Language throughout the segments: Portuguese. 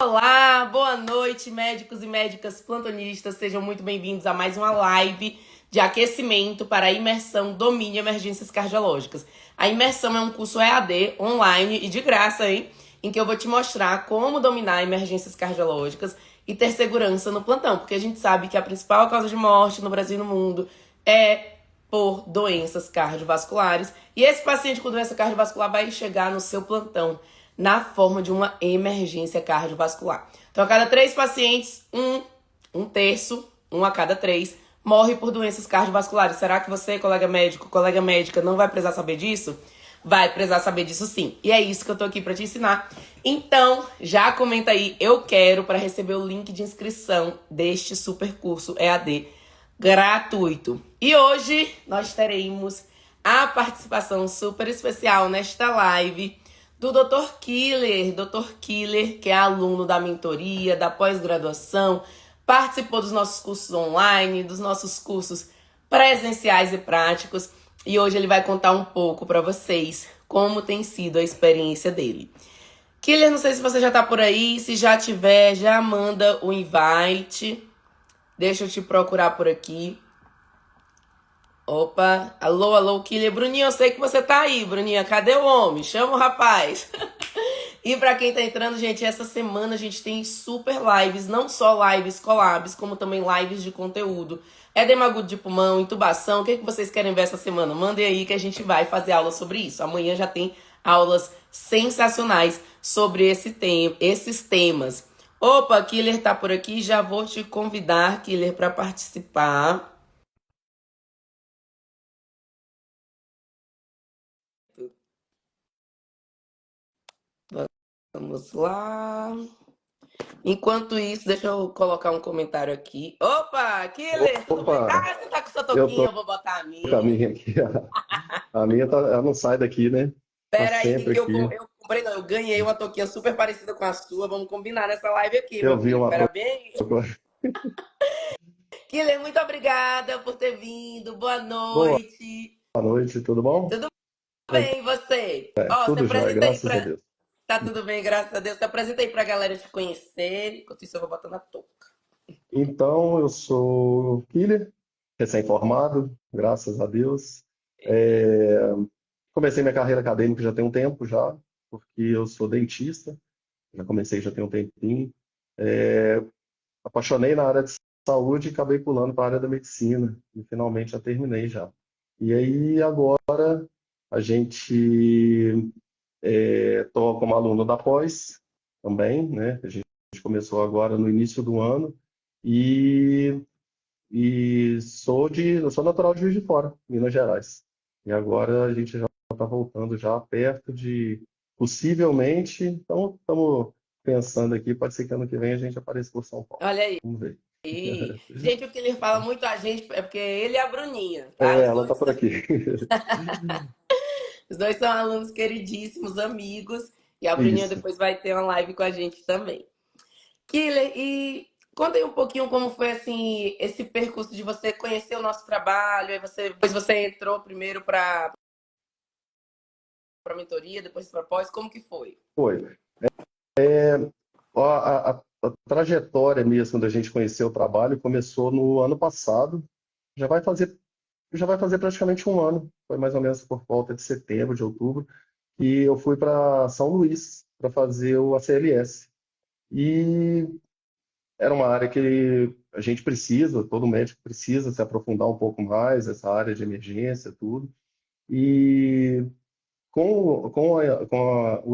Olá, boa noite, médicos e médicas plantonistas. Sejam muito bem-vindos a mais uma live de aquecimento para a imersão Domine Emergências Cardiológicas. A imersão é um curso EAD online e de graça, hein? Em que eu vou te mostrar como dominar emergências cardiológicas e ter segurança no plantão, porque a gente sabe que a principal causa de morte no Brasil e no mundo é por doenças cardiovasculares. E esse paciente com doença cardiovascular vai chegar no seu plantão na forma de uma emergência cardiovascular. Então, a cada 3 pacientes, um terço, um a cada 3, morre por doenças cardiovasculares. Será que você, colega médico, colega médica, não vai precisar saber disso? Vai precisar saber disso sim. E é isso que eu tô aqui para te ensinar. Então, já comenta aí, eu quero, para receber o link de inscrição deste super curso EAD gratuito. E hoje nós teremos a participação super especial nesta live do Dr. Killer, que é aluno da mentoria, da pós-graduação, participou dos nossos cursos online, dos nossos cursos presenciais e práticos, e hoje ele vai contar um pouco para vocês como tem sido a experiência dele. Killer, não sei se você já tá por aí, se já tiver, já manda o invite. Deixa eu te procurar por aqui. Opa, alô, Killer. Bruninho, eu sei que você tá aí, Bruninha. Cadê o homem? Chama o rapaz. E pra quem tá entrando, gente, essa semana a gente tem super lives, não só lives collabs, como também lives de conteúdo. Edema agudo de pulmão, intubação, o que vocês querem ver essa semana? Mandem aí que a gente vai fazer aula sobre isso. Amanhã já tem aulas sensacionais sobre esses temas. Opa, Killer tá por aqui, já vou te convidar, Killer, para participar. Vamos lá. Enquanto isso, deixa eu colocar um comentário aqui. Opa, Killer, tudo bem? Opa, Ah, você tá com sua eu touquinha, tô eu vou botar a com a minha. minha aqui. A minha tá, ela não sai daqui, né? Tá Pera aí, sempre que eu, aqui. eu comprei, não, eu ganhei uma touquinha super parecida com a sua. Vamos combinar nessa live aqui, Eu meu vi filho. uma Pera toca. bem. Killer, muito obrigada por ter vindo. Boa Boa noite. noite, tudo bom? Tudo É, bem, e você? Ó, se tudo jóia, apresenta aí graças a pra... Deus. Tá tudo bem, graças a Deus. Se apresenta aí pra galera te conhecer. Enquanto isso, eu vou botando a touca. Então, eu sou killer, recém-formado, graças a Deus. É, comecei minha carreira acadêmica já tem um tempo já, porque eu sou dentista, já comecei já tem um tempinho. É, apaixonei na área de saúde e acabei pulando para a área da medicina, e finalmente já terminei já. E aí, agora, a gente estou como aluno da pós também, né? A gente começou agora no início do ano e, eu sou natural de Juiz de Fora, Minas Gerais. E agora a gente já está voltando já perto de, possivelmente, então estamos pensando aqui, pode ser que ano que vem a gente apareça por São Paulo. Olha aí. Vamos ver. Gente, o que ele fala muito a gente é porque ele e a Bruninha, tá? É, ela está por aqui. Os dois são alunos queridíssimos, amigos, e a Bruninha Isso. depois vai ter uma live com a gente também. Killer, e conta aí um pouquinho como foi assim esse percurso de você conhecer o nosso trabalho, aí depois você entrou primeiro para mentoria, depois para pós, como que foi? Foi. A trajetória mesmo da gente conhecer o trabalho começou no ano passado. Já vai fazer, já vai fazer praticamente um ano. Foi mais ou menos por volta de setembro, de outubro, e eu fui para São Luís para fazer o ACLS. E era uma área que a gente precisa, todo médico precisa se aprofundar um pouco mais, essa área de emergência, tudo. E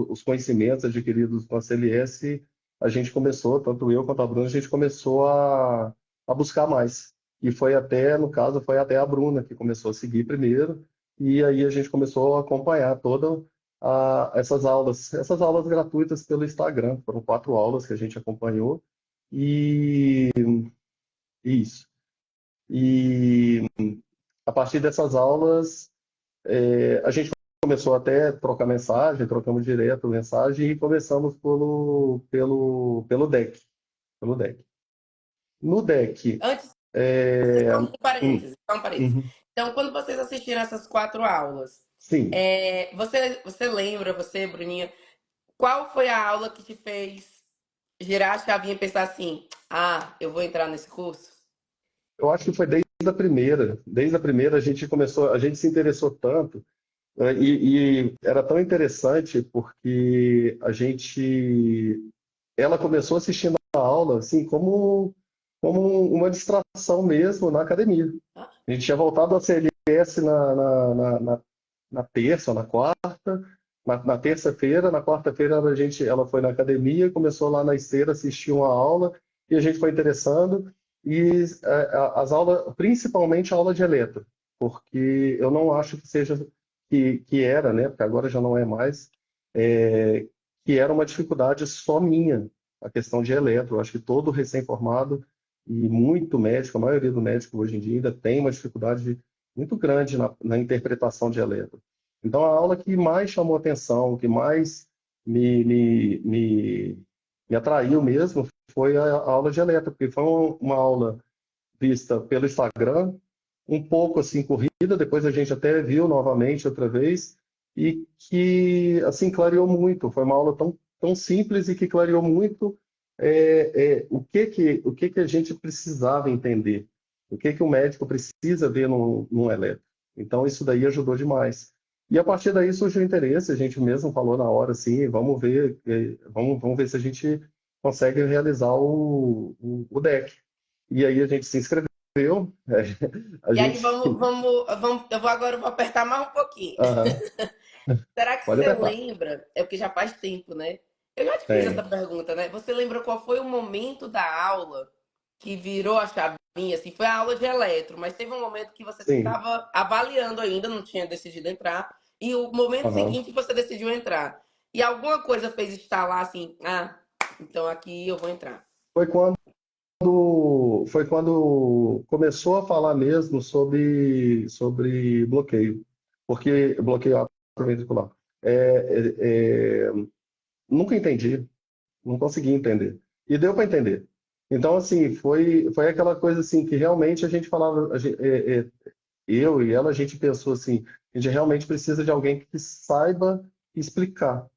os conhecimentos adquiridos com a CLS, a gente começou, tanto eu quanto a Bruna, a gente começou a buscar mais. E foi até, no caso, foi até a Bruna que começou a seguir primeiro, e aí a gente começou a acompanhar todas essas aulas gratuitas pelo Instagram. Foram 4 aulas que a gente acompanhou, e isso. E a partir dessas aulas, a gente começou até a trocar mensagem, trocamos direto mensagem e começamos pelo deck. Pelo deck. No deck, Antes, é, só um hum, parênteses, só um parênteses. uhum, Então, quando vocês assistiram essas 4 aulas, sim, você lembra, você, Bruninha, qual foi a aula que te fez girar a chavinha e pensar assim, ah, eu vou entrar nesse curso? Eu acho que foi desde a primeira a gente começou, a gente se interessou tanto, né, e era tão interessante porque ela começou assistindo a aula assim como uma distração mesmo na academia. Ah, A gente tinha voltado a CLS na terça ou na quarta, na terça-feira, na quarta-feira ela foi na academia, começou lá na esteira, assistiu uma aula e a gente foi interessando e as aulas, principalmente a aula de eletro, porque eu não acho que seja que era, né? Porque agora já não é mais, é, que era uma dificuldade só minha a questão de eletro. Eu acho que todo recém-formado e muito médico, a maioria do médico hoje em dia ainda tem uma dificuldade muito grande na interpretação de eletro. Então, a aula que mais chamou atenção, que mais me, me, me, me atraiu mesmo, foi a aula de eletro, porque foi uma aula vista pelo Instagram, um pouco assim corrida, depois a gente até viu novamente outra vez, e que assim clareou muito. Foi uma aula tão simples e que clareou muito o que que a gente precisava entender, o que que o médico precisa ver num eletro. Então isso daí ajudou demais. E a partir daí surgiu o interesse, a gente mesmo falou na hora assim, vamos ver se a gente consegue realizar o DEC. E aí a gente se inscreveu, a e aí gente. eu vou apertar mais um pouquinho. Aham, Será que pode você apertar. lembra? É porque já faz tempo, né? Eu já te fiz essa Tem. pergunta, né? Você lembra qual foi o momento da aula que virou a chavinha? Assim, foi a aula de eletro, mas teve um momento que você Sim. estava avaliando ainda, não tinha decidido entrar, e o momento Aham. seguinte você decidiu entrar. E alguma coisa fez estalar assim, ah, então aqui eu vou entrar. Foi foi quando começou a falar mesmo sobre bloqueio, porque bloqueio ventricular. Nunca entendi, não consegui entender. E deu para entender. Então, assim, foi aquela coisa assim que realmente a gente falava, eu e ela, a gente pensou assim, a gente realmente precisa de alguém que saiba explicar.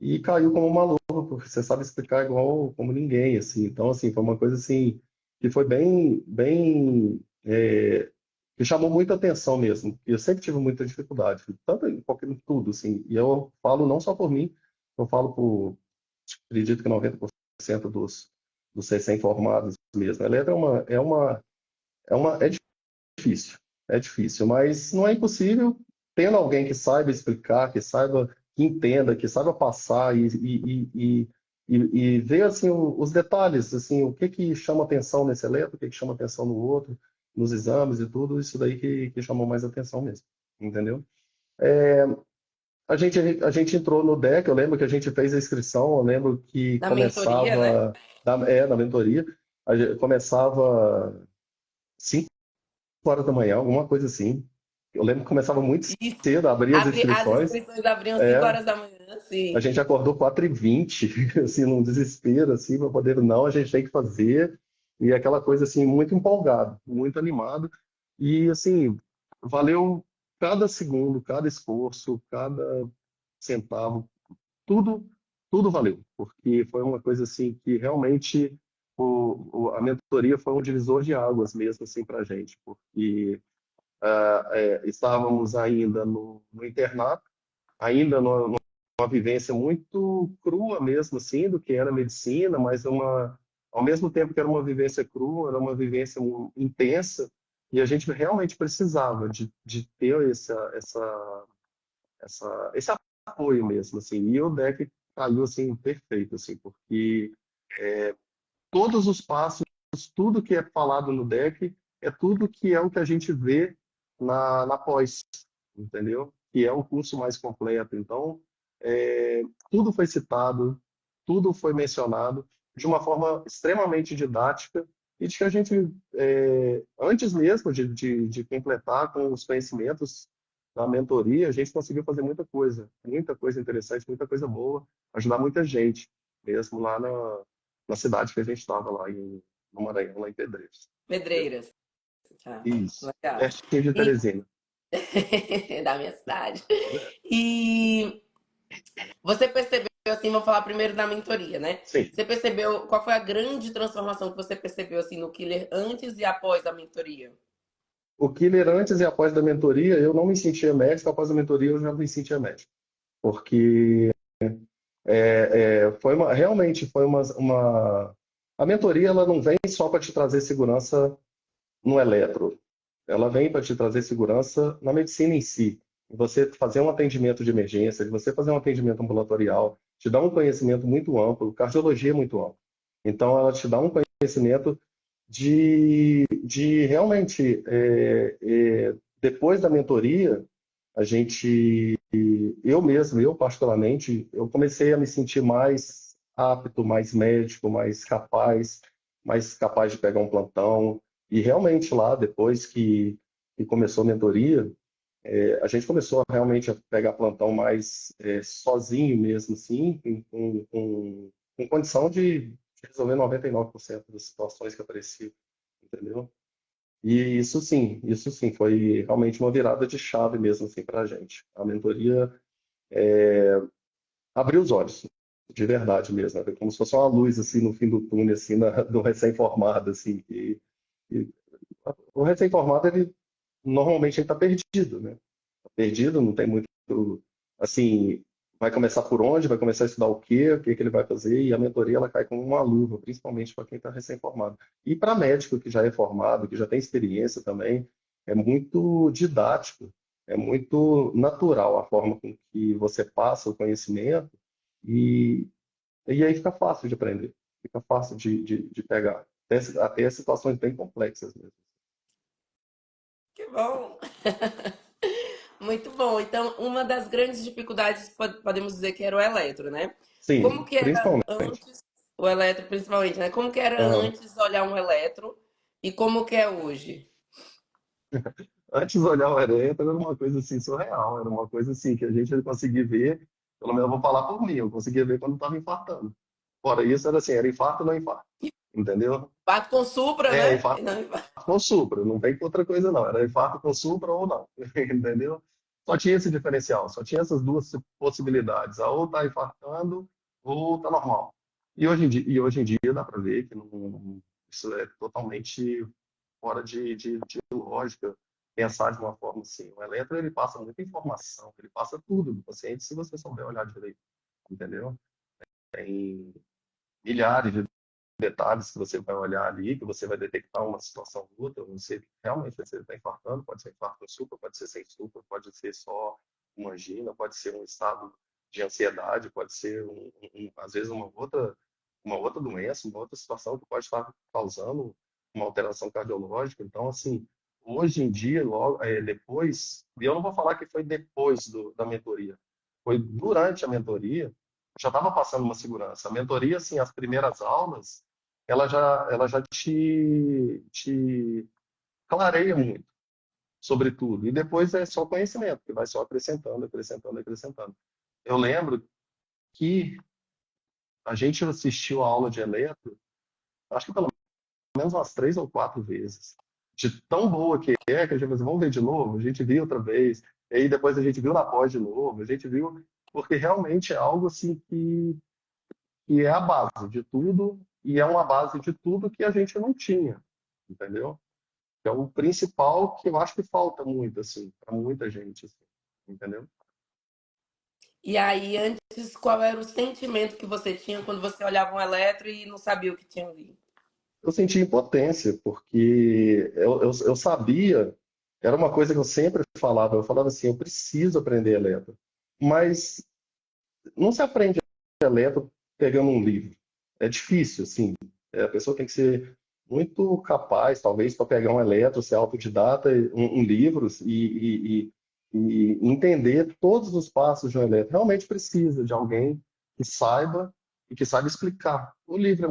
E caiu como uma luva, porque você sabe explicar igual como ninguém, assim. Então, assim, foi uma coisa assim que foi que chamou muita atenção mesmo. E eu sempre tive muita dificuldade, tanto em qualquer tudo, assim. E eu falo não só por mim, eu falo por, acredito que 90% dos recém-formados mesmo. A letra é difícil, é difícil, mas não é impossível, tendo alguém que saiba explicar, que saiba, que entenda, que saiba passar e ver assim os detalhes, assim, o que que chama atenção nesse eletro, o que que chama atenção no outro, nos exames e tudo, isso daí que chamou mais atenção mesmo, entendeu? A gente entrou no DEC, eu lembro que a gente fez a inscrição, eu lembro que Na mentoria, né? na mentoria, a gente começava 5 horas da manhã, alguma coisa assim. Eu lembro que começava muito Isso. cedo, abria as As inscrições. inscrições abriam 5 É, horas da manhã, a sim. gente acordou 4h20, assim, num desespero, assim, para poder, não, a gente tem que fazer. E aquela coisa, assim, muito empolgado, muito animado. E, assim, valeu cada segundo, cada esforço, cada centavo, tudo, tudo valeu. Porque foi uma coisa, assim, que realmente a mentoria foi um divisor de águas mesmo, assim, para a gente. Porque estávamos ainda no internato, ainda numa vivência muito crua mesmo, assim, do que era a medicina, mas ao mesmo tempo que era uma vivência crua, era uma vivência intensa, e a gente realmente precisava de ter esse apoio mesmo, assim, e o DEC caiu, assim, perfeito, assim, porque todos os passos, tudo que é falado no deck é tudo que é o que a gente vê na pós, entendeu? Que é o curso mais completo. Então, tudo foi citado, tudo foi mencionado de uma forma extremamente didática e de que a gente, antes mesmo de completar com os conhecimentos da mentoria, a gente conseguiu fazer muita coisa interessante, muita coisa boa, ajudar muita gente, mesmo lá na cidade que a gente estava lá no Maranhão, lá em Pedreiros. Entendeu? Pedreiras. Tá, Isso. legal. Pertinho de E Teresina. da minha cidade. E você percebeu assim, vou falar primeiro da mentoria, né? Sim. Você percebeu, qual foi a grande transformação que você percebeu, assim, no Killer antes e após a mentoria? O killer antes e após da mentoria, eu não me sentia médico, após a mentoria eu já me sentia médico. Porque realmente foi A mentoria ela não vem só para te trazer segurança no eletro, ela vem para te trazer segurança na medicina em si. Você fazer um atendimento de emergência, você fazer um atendimento ambulatorial, te dá um conhecimento muito amplo, cardiologia é muito amplo. Então, ela te dá um conhecimento de realmente, depois da mentoria, a gente, eu mesmo, eu particularmente, eu comecei a me sentir mais apto, mais médico, mais capaz de pegar um plantão. E realmente lá, depois que começou a mentoria, a gente começou realmente a pegar plantão mais sozinho mesmo, assim, com condição de resolver 99% das situações que apareciam, entendeu? E isso sim, foi realmente uma virada de chave mesmo, assim, para a gente. A mentoria abriu os olhos, de verdade mesmo, né? Como se fosse uma luz, assim, no fim do túnel, assim, do recém-formado, assim. E o recém-formado, ele normalmente ele está perdido, né? Tá perdido, não tem muito, assim, vai começar por onde, vai começar a estudar o que que ele vai fazer, e a mentoria ela cai como uma luva, principalmente para quem está recém-formado. E para médico que já é formado, que já tem experiência também, é muito didático, é muito natural a forma com que você passa o conhecimento, e, e aí fica fácil de aprender, fica fácil de pegar. Até situações bem complexas mesmo. Que bom! Muito bom. Então, uma das grandes dificuldades, podemos dizer que era o eletro, né? Como Sim, que era principalmente. antes, o eletro principalmente, né? Como que era Aham. antes olhar um eletro e como que é hoje? Antes olhar o ereto era uma coisa assim surreal, era uma coisa assim que a gente conseguia ver, pelo menos eu vou falar por mim, eu conseguia ver quando estava infartando. Fora isso era assim, era infarto ou não infarto, entendeu? Parto com supra, É, né? infarto com supra, não tem outra coisa não, era infarto com supra ou não, entendeu? Só tinha esse diferencial, só tinha essas duas possibilidades, a ou tá infartando ou tá normal. E hoje em dia dá para ver que não, isso é totalmente fora de lógica pensar de uma forma assim. O eletro, ele passa muita informação, ele passa tudo do paciente se você souber olhar direito, entendeu? Tem milhares de detalhes que você vai olhar ali, que você vai detectar uma situação aguda, você realmente você está infartando, pode ser infarto com supra, pode ser sem supra, pode ser só uma angina, pode ser um estado de ansiedade, pode ser, às vezes, uma outra doença, uma outra situação que pode estar causando uma alteração cardiológica. Então, assim, hoje em dia, logo, depois, e eu não vou falar que foi depois da mentoria, foi durante a mentoria, já estava passando uma segurança. A mentoria, assim, as primeiras aulas, ela já te clareia muito sobre tudo. E depois é só conhecimento, que vai só acrescentando, acrescentando, acrescentando. Eu lembro que a gente assistiu a aula de eletro, acho que pelo menos umas 3 ou 4 vezes. De tão boa que a gente falou, vamos ver de novo? A gente viu outra vez. E aí depois a gente viu na pós de novo. A gente viu, porque realmente é algo assim que é a base de tudo e é uma base de tudo que a gente não tinha, entendeu? É o principal que eu acho que falta muito, assim, para muita gente, assim, entendeu? E aí, antes, qual era o sentimento que você tinha quando você olhava um eletro e não sabia o que tinha ali? Eu senti impotência, porque eu sabia, era uma coisa que eu falava assim, eu preciso aprender eletro, mas não se aprende eletro pegando um livro. É difícil, assim, a pessoa tem que ser muito capaz, talvez, para pegar um eletro, ser autodidata, livros e entender todos os passos de um eletro. Realmente precisa de alguém que saiba e que saiba explicar. O livro é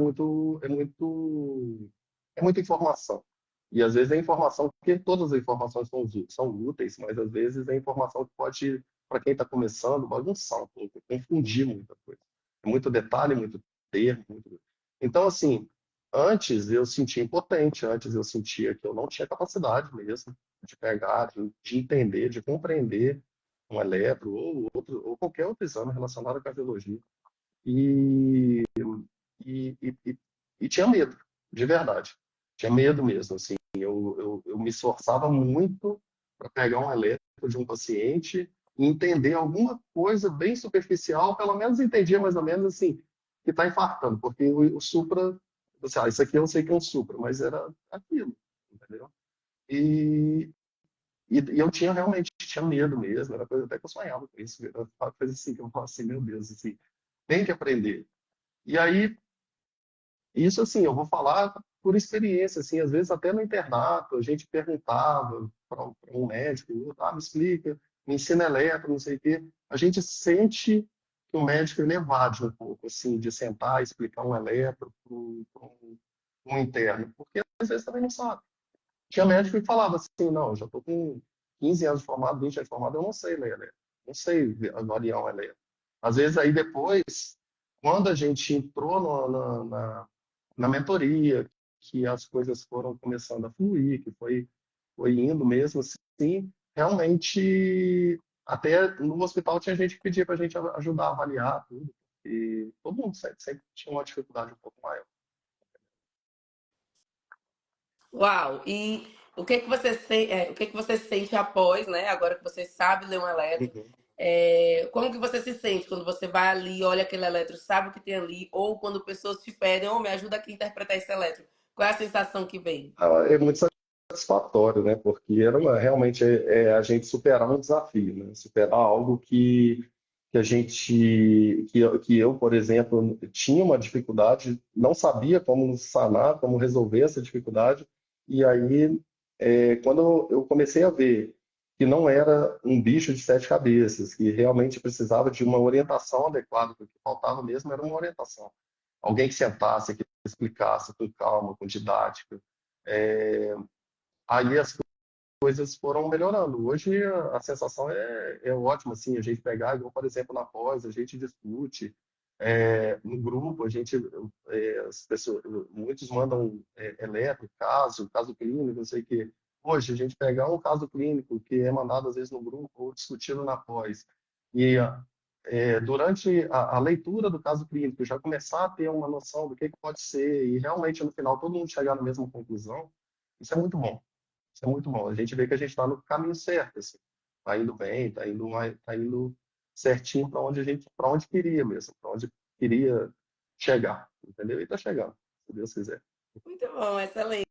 muita informação. E às vezes é informação, porque todas as informações são úteis, mas às vezes é informação que pode, para quem está começando, bagunçar um pouco, confundir muita coisa. É muito detalhe, muito termo. Então, assim, antes eu sentia impotente, antes eu sentia que eu não tinha capacidade mesmo de pegar, de entender, de compreender um eletro ou qualquer outro exame relacionado à cardiologia. e, e tinha medo, de verdade. Tinha medo mesmo, assim. Eu me esforçava muito para pegar um eletro de um paciente e entender alguma coisa bem superficial, pelo menos entendia mais ou menos assim, que está infartando, porque o supra, assim, isso aqui eu sei que é um supra, mas era aquilo, entendeu? E, e eu tinha realmente tinha medo mesmo, era coisa até que eu sonhava com isso, era uma coisa assim que eu falo assim, meu Deus, assim, tem que aprender. E aí, isso assim, eu vou falar por experiência, assim, às vezes até no internato, a gente perguntava para um médico, me explica, me ensina eletro, não sei o quê. A gente sente que o médico ele evade um pouco, assim, de sentar e explicar um eletro para um interno, porque às vezes também não sabe. Tinha médico que falava assim, não, eu já estou com 15 anos de formado, 20 anos de formado, eu não sei ler eletro, não sei avaliar um eletro. Às vezes aí depois, quando a gente entrou na mentoria, que as coisas foram começando a fluir, que foi indo mesmo assim, realmente, até no hospital tinha gente que pedia para a gente ajudar a avaliar tudo, e todo mundo sempre tinha uma dificuldade um pouco maior. Uau! E o que que você sente após, né? Agora que você sabe ler um eletro, Uhum. como que você se sente quando você vai ali, olha aquele eletro, sabe o que tem ali, ou quando pessoas te pedem, me ajuda aqui a interpretar esse eletro. Qual é a sensação que vem? É muito satisfatório, né? Porque realmente a gente superar um desafio, né? Superar algo que a gente, que eu, por exemplo, tinha uma dificuldade, não sabia como sanar, como resolver essa dificuldade, e aí, quando eu comecei a ver que não era um bicho de sete cabeças, que realmente precisava de uma orientação adequada, porque o que faltava mesmo era uma orientação. Alguém que sentasse, que explicasse com calma, com didática, é, aí as coisas foram melhorando. Hoje a sensação é ótima, assim, a gente pegar, igual, por exemplo, na pós, a gente discute, no grupo, a gente, as pessoas, muitos mandam eletro, caso clínico, não sei o quê. Hoje, a gente pegar um caso clínico que é mandado às vezes no grupo ou discutido na pós, e durante a leitura do caso clínico, já começar a ter uma noção do que pode ser, e realmente no final todo mundo chegar na mesma conclusão, isso é muito bom. Isso é muito bom. A gente vê que a gente está no caminho certo, assim. Tá indo bem, tá indo certinho para onde para onde queria mesmo, para onde queria chegar, entendeu? E está chegando, se Deus quiser. Muito bom, excelente.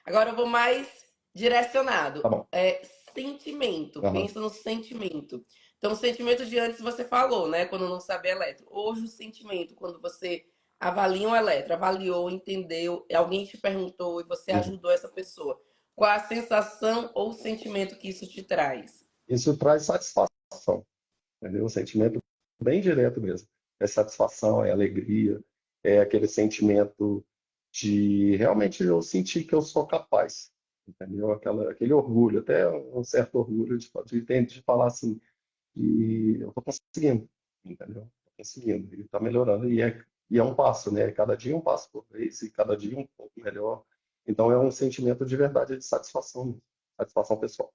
Agora eu vou mais direcionado. Tá bom. Sentimento. Aham. Pensa no sentimento. Então, o sentimento de antes você falou, né? Quando não sabia eletro. Hoje, o sentimento, quando você avalia um eletro, avaliou, entendeu, alguém te perguntou e você Uhum. ajudou essa pessoa. Qual a sensação ou sentimento que isso te traz? Isso traz satisfação, entendeu? Um sentimento bem direto mesmo. É satisfação, é alegria, é aquele sentimento de realmente eu sentir que eu sou capaz, entendeu? Aquele orgulho, até um certo orgulho de falar assim, e eu estou conseguindo, entendeu? Tô conseguindo, e está melhorando, e é um passo, né? Cada dia um passo por vez, e cada dia um pouco melhor. Então é um sentimento de verdade de satisfação, mesmo, satisfação pessoal.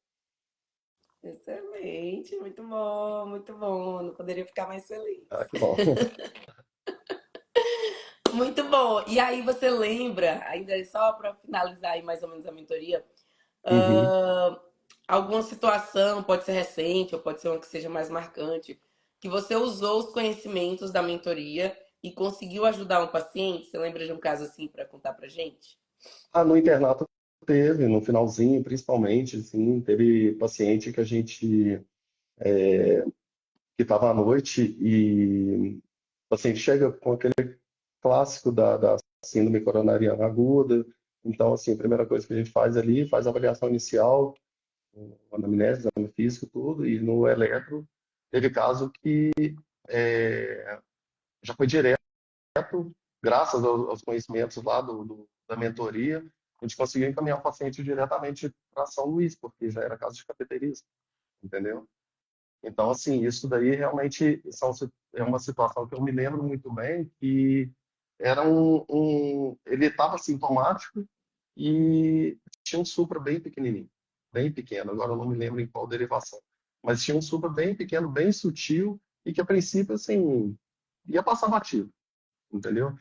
Excelente, muito bom, muito bom. Não poderia ficar mais feliz. Ah, que bom. Muito bom. E aí você lembra, ainda só para finalizar aí mais ou menos a mentoria, Uhum. ah, alguma situação, pode ser recente ou pode ser uma que seja mais marcante, que você usou os conhecimentos da mentoria e conseguiu ajudar um paciente? Você lembra de um caso assim para contar pra gente? No internato teve, no finalzinho, principalmente, assim, teve paciente que a gente, que estava à noite e o paciente chega com aquele clássico da síndrome coronariana aguda. Então, assim, a primeira coisa que a gente faz ali, faz a avaliação inicial, o anamnese, exame físico, tudo, e no eletro, teve caso que já foi direto, graças aos conhecimentos lá da mentoria, a gente conseguiu encaminhar o paciente diretamente para São Luís, porque já era caso de cateterismo, entendeu? Então, assim, isso daí realmente é uma situação que eu me lembro muito bem, que era ele estava sintomático e tinha um supra bem pequenininho, bem pequeno, agora eu não me lembro em qual derivação, mas tinha um supra bem pequeno, bem sutil, e que a princípio, assim, ia passar batido, entendeu?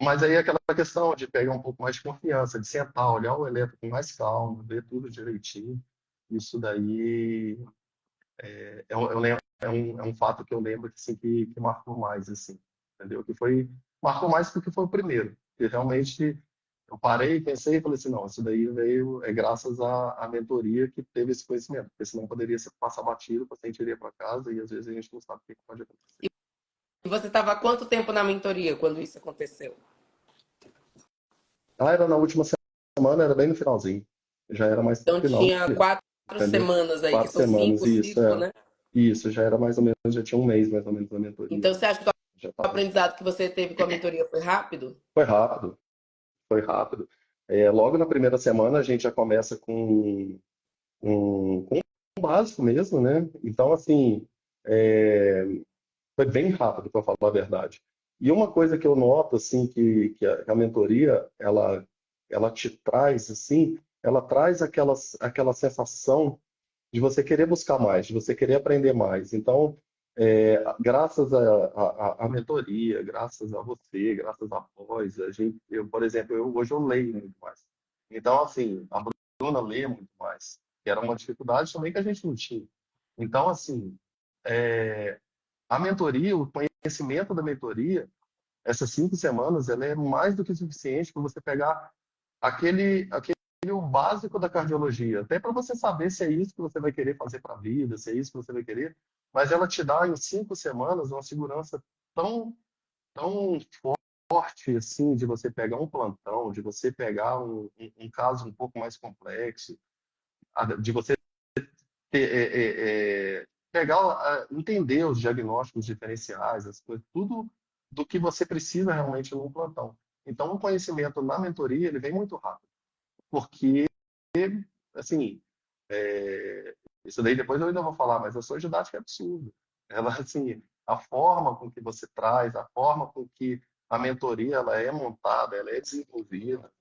Mas aí aquela questão de pegar um pouco mais de confiança, de sentar, olhar o eletro com mais calma, ver tudo direitinho, isso daí é um fato que eu lembro que, assim, que marcou mais, assim, entendeu? Marcou mais porque foi o primeiro, que realmente eu parei, pensei e falei assim, não, isso daí veio, graças à mentoria que teve esse conhecimento, porque senão poderia passar batido, o paciente iria para casa e às vezes a gente não sabe o que pode acontecer. E você estava há quanto tempo na mentoria quando isso aconteceu? Ah, era na última semana, era bem no finalzinho, já era mais Então final tinha mesmo, 4 semanas aí, que quatro são semanas, cinco isso, ciclos, né? isso, já era mais ou menos, já tinha um mês mais ou menos da mentoria, Então você acha que o já estava. aprendizado que você teve com a mentoria foi rápido? Foi rápido, foi rápido. Logo na primeira semana a gente já começa com um básico mesmo, né? Então, assim, é, foi bem rápido, para falar a verdade. E uma coisa que eu noto, assim, que a mentoria, ela te traz, assim, ela traz aquela sensação de você querer buscar mais, de você querer aprender mais. Então, graças à mentoria, graças a você, graças a vós, por exemplo, hoje eu leio muito mais. Então, assim, a Bruna lê muito mais, que era uma dificuldade também que a gente não tinha. Então, assim, é, a mentoria, o conhecimento da mentoria, essas 5 semanas, ela é mais do que suficiente para você pegar aquele o básico da cardiologia, até para você saber se é isso que você vai querer fazer para a vida, se é isso que você vai querer, mas ela te dá em 5 semanas uma segurança tão, tão forte assim de você pegar um plantão, de você pegar um caso um pouco mais complexo, de você pegar, entender os diagnósticos diferenciais, as coisas, tudo do que você precisa realmente num plantão. Então, o conhecimento na mentoria ele vem muito rápido, porque assim, isso daí depois eu ainda vou falar, mas a sua didática é absurda. Ela, assim, a forma com que você traz, a forma com que a mentoria ela é montada, ela é desenvolvida,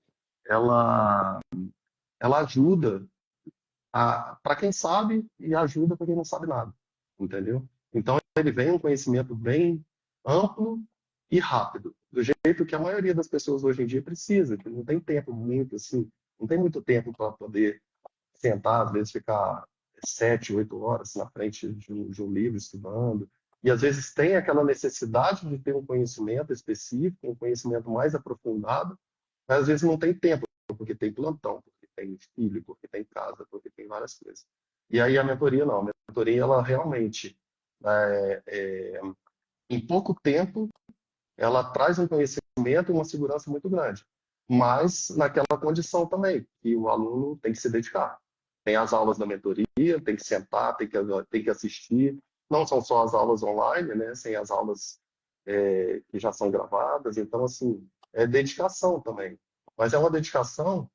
ela, ela ajuda para quem sabe e ajuda para quem não sabe nada, entendeu? Então ele vem um conhecimento bem amplo e rápido, do jeito que a maioria das pessoas hoje em dia precisa, que não tem tempo muito assim, não tem muito tempo para poder sentar, às vezes ficar 7, 8 horas na frente de um livro estudando. E às vezes tem aquela necessidade de ter um conhecimento específico, um conhecimento mais aprofundado, mas às vezes não tem tempo, porque tem plantão, porque tem filho, porque tem casa, porque tem várias coisas. E aí a mentoria não, a mentoria ela realmente, é, é, em pouco tempo, ela traz um conhecimento e uma segurança muito grande. Mas naquela condição também, que o aluno tem que se dedicar. Tem as aulas da mentoria, tem que sentar, tem que assistir. Não são só as aulas online, né? Sem as aulas que já são gravadas. Então, assim, é dedicação também. Mas é uma dedicação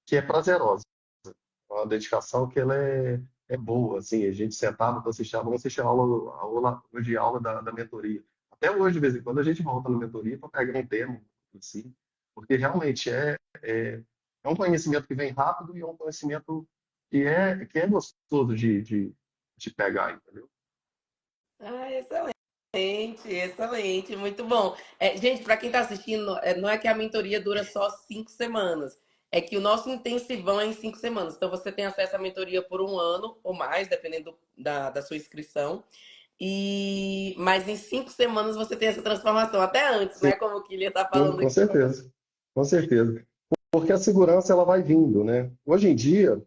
que é prazerosa. É uma dedicação que ela é boa. Assim, a gente sentava para assistir, vamos assistir a aula da mentoria. Até hoje, de vez em quando, a gente volta na mentoria para pegar um tema, assim, porque realmente é um conhecimento que vem rápido e é um conhecimento que é gostoso de pegar, entendeu? Ah, excelente, excelente, muito bom. Gente, para quem está assistindo, não é que a mentoria dura só 5 semanas, é que o nosso intensivão é em 5 semanas. Então você tem acesso à mentoria por um ano ou mais, dependendo da sua inscrição. Mas em 5 semanas você tem essa transformação, até antes, Sim, né? Como o Kylian está falando com aqui para você. certeza. Com certeza. Porque a segurança ela vai vindo, né? Hoje em dia,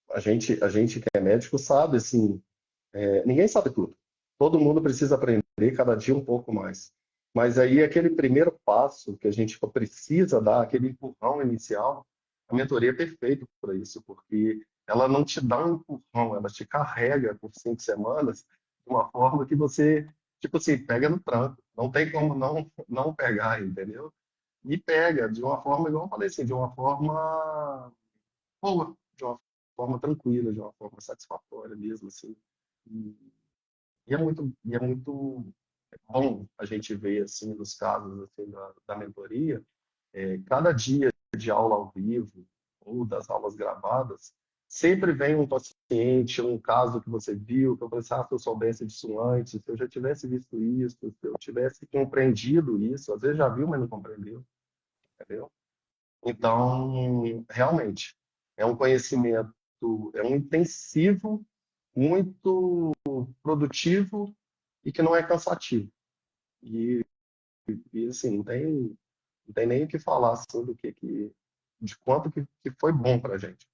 a gente que é médico sabe, assim, ninguém sabe tudo. Todo mundo precisa aprender cada dia um pouco mais. Mas aí aquele primeiro passo que a gente precisa dar, aquele empurrão inicial, a mentoria é perfeita para isso, porque ela não te dá um empurrão, ela te carrega por 5 semanas de uma forma que você, tipo assim, pega no tranco. Não tem como não pegar, entendeu? E pega de uma forma, igual eu falei assim, de uma forma boa, de uma forma tranquila, de uma forma satisfatória mesmo, assim. E, e é muito bom a gente ver, assim, nos casos assim, da mentoria, cada dia de aula ao vivo ou das aulas gravadas, sempre vem um paciente, um caso que você viu, que eu falei assim, ah, se eu soubesse disso antes, se eu já tivesse visto isso, se eu tivesse compreendido isso, às vezes já viu, mas não compreendeu, entendeu? Então, realmente, é um conhecimento, é um intensivo, muito produtivo e que não é cansativo. E, e assim, não tem nem o que falar assim, de quanto que foi bom para a gente.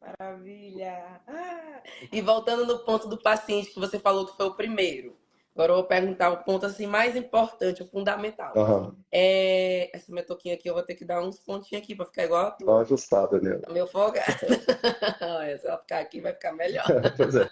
Maravilha! Ah! E voltando no ponto do paciente que você falou que foi o primeiro. Agora eu vou perguntar o ponto assim mais importante, o fundamental. Aham. Essa minha toquinha aqui eu vou ter que dar uns pontinhos aqui para ficar igual a Dá uma tua. ajustada nela. Tá meio folgada. Se ela ficar aqui, vai ficar melhor. Pois é.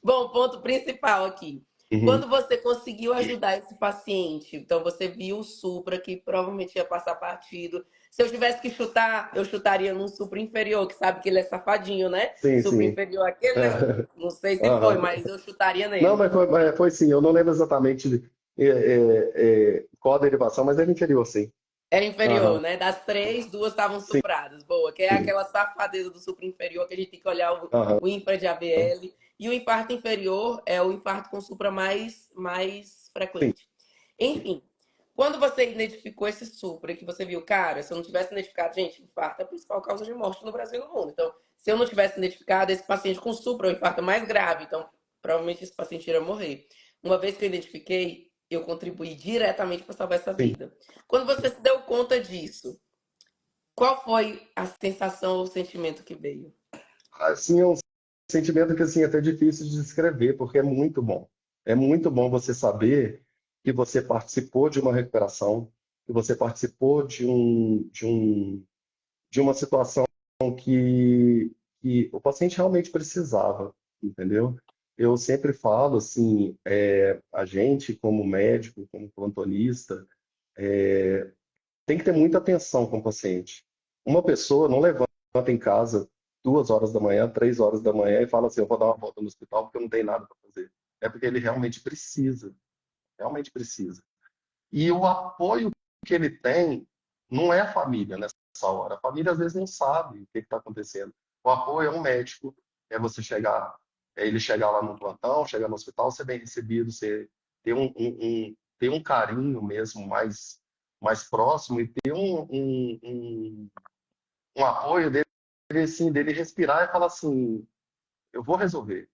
Bom, ponto principal aqui. Uhum. Quando você conseguiu ajudar esse paciente, então você viu o supra que provavelmente ia passar partido. Se eu tivesse que chutar, eu chutaria num supra inferior, que sabe que ele é safadinho, né? Sim, Supra sim. inferior, aquele negócio. Não sei se foi, Aham. mas eu chutaria Não, nele. mas foi sim. Eu não lembro exatamente qual a derivação, mas era inferior, sim. Era inferior, Aham. né? Das três, duas estavam Sim. supradas. Boa, que é aquela safadeza do supra inferior que a gente tem que olhar Aham. o infra de AVL. E o infarto inferior é o infarto com supra mais Sim. frequente. Enfim, quando você identificou esse supra e que você viu, cara, se eu não tivesse identificado, gente, infarto é a principal causa de morte no Brasil e no mundo. Então, se eu não tivesse identificado, esse paciente com supra é o infarto mais grave. Então, provavelmente esse paciente iria morrer. Uma vez que eu identifiquei, eu contribuí diretamente para salvar essa Sim. vida. Quando você se deu conta disso, qual foi a sensação ou sentimento que veio? Assim, é um sentimento que assim, é até difícil de descrever, porque é muito bom. É muito bom você saber que você participou de uma recuperação, que você participou de uma situação que o paciente realmente precisava, entendeu? Eu sempre falo assim, a gente como médico, como plantonista, tem que ter muita atenção com o paciente. Uma pessoa não levanta em casa 2 horas da manhã, 3 horas da manhã e fala assim, eu vou dar uma volta no hospital porque eu não tenho nada para fazer. É porque ele realmente precisa. E o apoio que ele tem não é a família nessa hora. A família às vezes não sabe o que está acontecendo. O apoio é um médico, é você chegar, é ele chegar lá no plantão, chegar no hospital, ser bem recebido, ser, ter ter um carinho mesmo mais próximo e ter um apoio dele, assim, dele respirar e falar assim, eu vou resolver.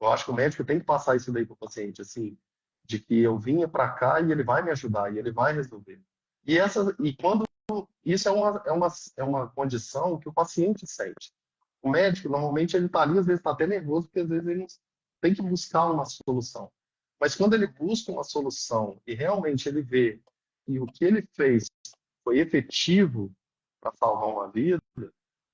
Eu acho que o médico tem que passar isso daí para o paciente, assim, de que eu vinha para cá e ele vai me ajudar e ele vai resolver. E quando isso é uma condição que o paciente sente. O médico, normalmente, ele está ali, às vezes está até nervoso, porque às vezes ele tem que buscar uma solução. Mas quando ele busca uma solução e realmente ele vê que o que ele fez foi efetivo para salvar uma vida,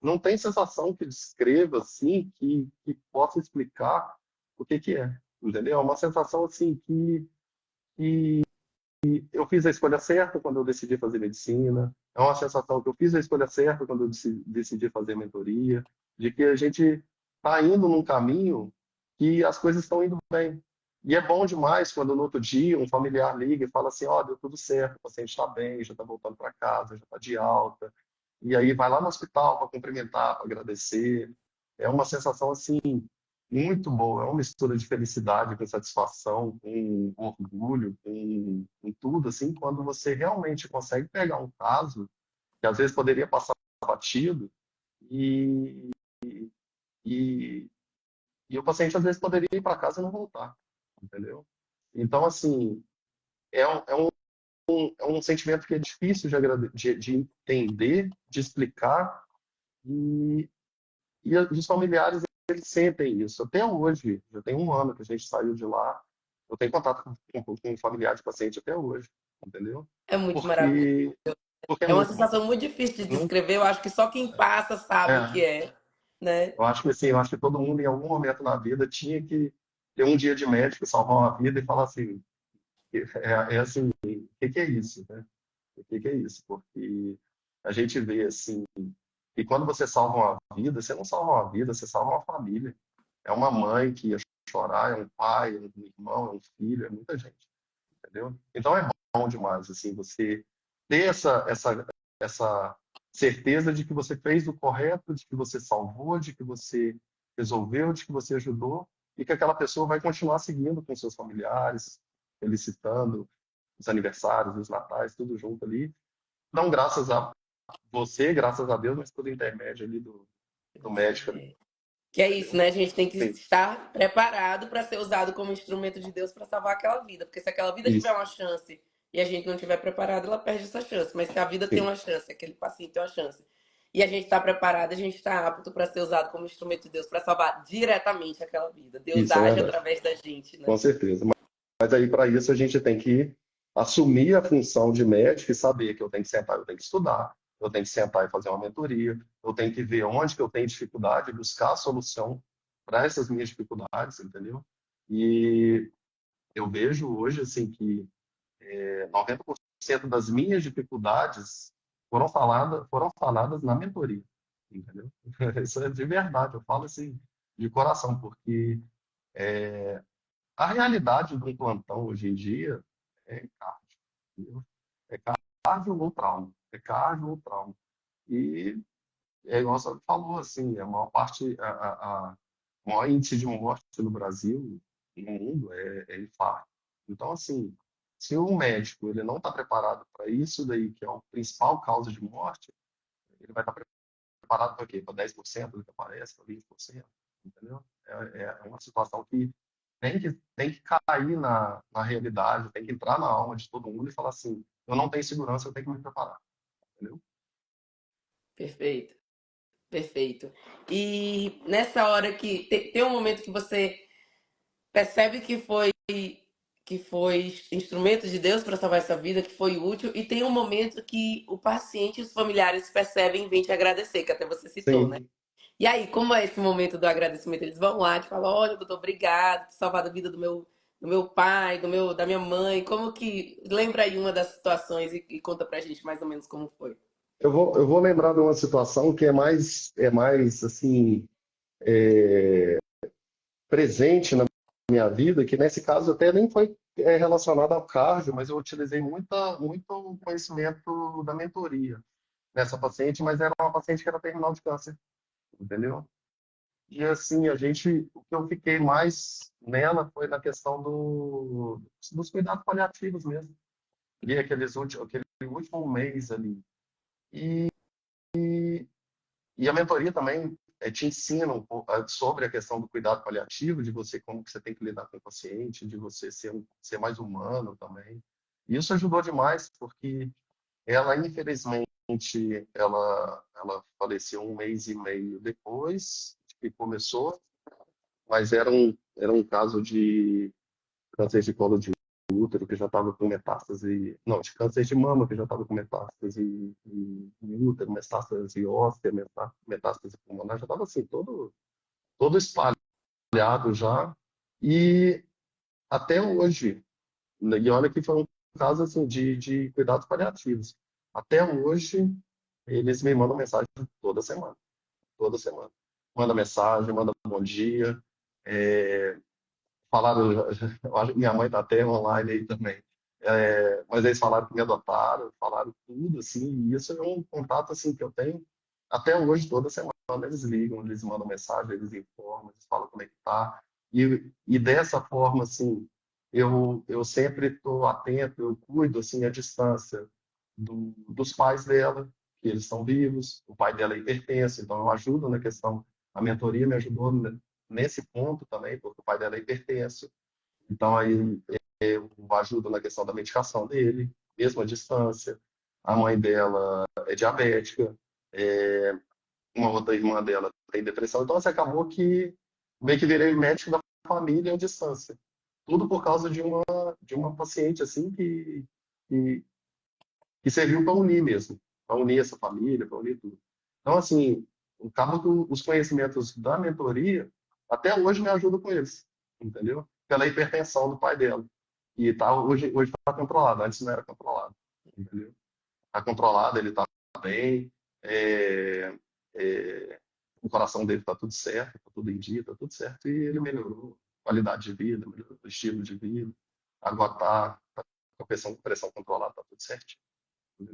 não tem sensação que descreva assim, que possa explicar o que é, entendeu? É uma sensação assim que eu fiz a escolha certa quando eu decidi fazer medicina, é uma sensação que eu fiz a escolha certa quando eu decidi fazer mentoria, de que a gente está indo num caminho que as coisas estão indo bem. E é bom demais quando no outro dia um familiar liga e fala assim, ó, deu tudo certo, o paciente está bem, já está voltando para casa, já está de alta, e aí vai lá no hospital para cumprimentar, para agradecer. É uma sensação assim muito boa, é uma mistura de felicidade com satisfação, com orgulho, com tudo assim, quando você realmente consegue pegar um caso que às vezes poderia passar batido e, e, e o paciente às vezes poderia ir para casa e não voltar, entendeu? Então, assim, é um, é um, é um sentimento que é difícil de entender, de explicar, e, e os familiares, eles sentem isso. Até hoje, já tem um ano que a gente saiu de lá, eu tenho contato com um familiar de paciente até hoje, entendeu? É muito maravilhoso. Porque, porque é É uma muito bom. sensação muito difícil de Não, descrever. Eu acho que só quem passa sabe o que é, é, né? eu acho que assim, eu acho que todo mundo em algum momento na vida tinha que ter um dia de médico, salvar uma vida e falar assim, é assim, o que é isso, né? O que é isso? Porque a gente vê assim, e quando você salva uma vida, você não salva uma vida, você salva uma família. É uma mãe que ia chorar, é um pai, é um irmão, é um filho, é muita gente, entendeu? Então é bom demais, assim, você ter essa certeza de que você fez o correto, de que você salvou, de que você resolveu, de que você ajudou, e que aquela pessoa vai continuar seguindo com seus familiares, felicitando os aniversários, os natais, tudo junto ali. Não graças a você, graças a Deus, mas por intermédio ali do médico ali, Que é isso, entendeu? né? A gente tem que Sim, estar preparado para ser usado como instrumento de Deus para salvar aquela vida. Porque se aquela vida tiver isso, uma chance e a gente não tiver preparado, ela perde essa chance. Mas se a vida tem sim, uma chance, aquele paciente tem uma chance, e a gente está preparado, a gente está apto para ser usado como instrumento de Deus para salvar diretamente aquela vida. Deus isso é age verdade, através da gente, né? com certeza. Mas aí, para isso, a gente tem que assumir a função de médico e saber que eu tenho que sentar, eu tenho que estudar, eu tenho que sentar e fazer uma mentoria, eu tenho que ver onde que eu tenho dificuldade, buscar a solução para essas minhas dificuldades, entendeu? E eu vejo hoje, assim, que 90% das minhas dificuldades foram faladas na mentoria, entendeu? Isso é de verdade, eu falo assim, de coração, porque a realidade do plantão hoje em dia é cardio, entendeu? É cardio ou trauma, é cardio ou trauma. E é igual você falou, assim, a maior parte, o maior índice de morte no Brasil, no mundo, é infarto. Então, assim, se o médico ele não está preparado para isso daí, que é a principal causa de morte, ele vai estar preparado para quê? Para 10% do que aparece, para 20%, entendeu? É uma situação que tem que cair na realidade, tem que entrar na alma de todo mundo e falar assim, eu não tenho segurança, eu tenho que me preparar, entendeu? Perfeito, perfeito. E nessa hora que tem um momento que você percebe que foi instrumento de Deus para salvar essa vida, que foi útil, e tem um momento que o paciente e os familiares percebem e vêm te agradecer, que até você citou, né? Sim, E aí, como é esse momento do agradecimento? Eles vão lá e te falam, olha, doutor, obrigado por ter salvado a vida do meu pai, da minha mãe. Como que... Lembra aí uma das situações e conta pra gente mais ou menos como foi. eu vou lembrar de uma situação que é mais assim, presente na minha vida, que nesse caso até nem foi relacionado ao cardio, mas eu utilizei muito conhecimento da mentoria nessa paciente, mas era uma paciente que era terminal de câncer, entendeu? E assim, o que eu fiquei mais nela foi na questão dos cuidados paliativos mesmo. E aquele último mês ali. E, e a mentoria também te ensina um pouco sobre a questão do cuidado paliativo, de você como que você tem que lidar com o paciente, de você ser mais humano também. E isso ajudou demais, porque ela, infelizmente, ela faleceu um mês e meio depois que começou, mas era um caso de câncer de colo de útero que já estava com metástase, não, de câncer de mama que já estava com metástase em útero, metástase óssea, metástase pulmonar, já estava assim, todo espalhado já. E até hoje, né, e olha que foi um caso assim, de cuidados paliativos. Até hoje, eles me mandam mensagem toda semana, toda semana. Manda mensagem, manda bom dia. É, falaram, eu acho que minha mãe está até online aí também. Mas eles falaram que me adotaram, falaram tudo, assim, e isso é um contato, assim, que eu tenho até hoje, toda semana. Eles ligam, eles mandam mensagem, eles informam, eles falam como é que tá. E dessa forma, assim, eu sempre estou atento, eu cuido, assim, à distância dos pais dela, que eles estão vivos, o pai dela é hipertenso, então eu ajudo na questão, a mentoria me ajudou nesse ponto também, porque o pai dela é hipertenso. Então, aí eu ajudo na questão da medicação dele, mesmo à distância. A mãe dela é diabética, é, uma outra irmã dela tem depressão. Então, assim, acabou que meio que virei médico da família à distância. Tudo por causa de uma paciente, assim, que, que serviu para unir mesmo, para unir essa família, para unir tudo. Então, assim, acaba que os conhecimentos da mentoria, até hoje me ajudam com eles, entendeu? Pela hipertensão do pai dela. E tá, hoje está controlado, antes não era controlado, entendeu? Está controlado, ele está bem, é, o coração dele está tudo certo, está tudo em dia, está tudo certo, e ele melhorou a qualidade de vida, melhorou o estilo de vida, agora está com a pressão controlada, está tudo certo.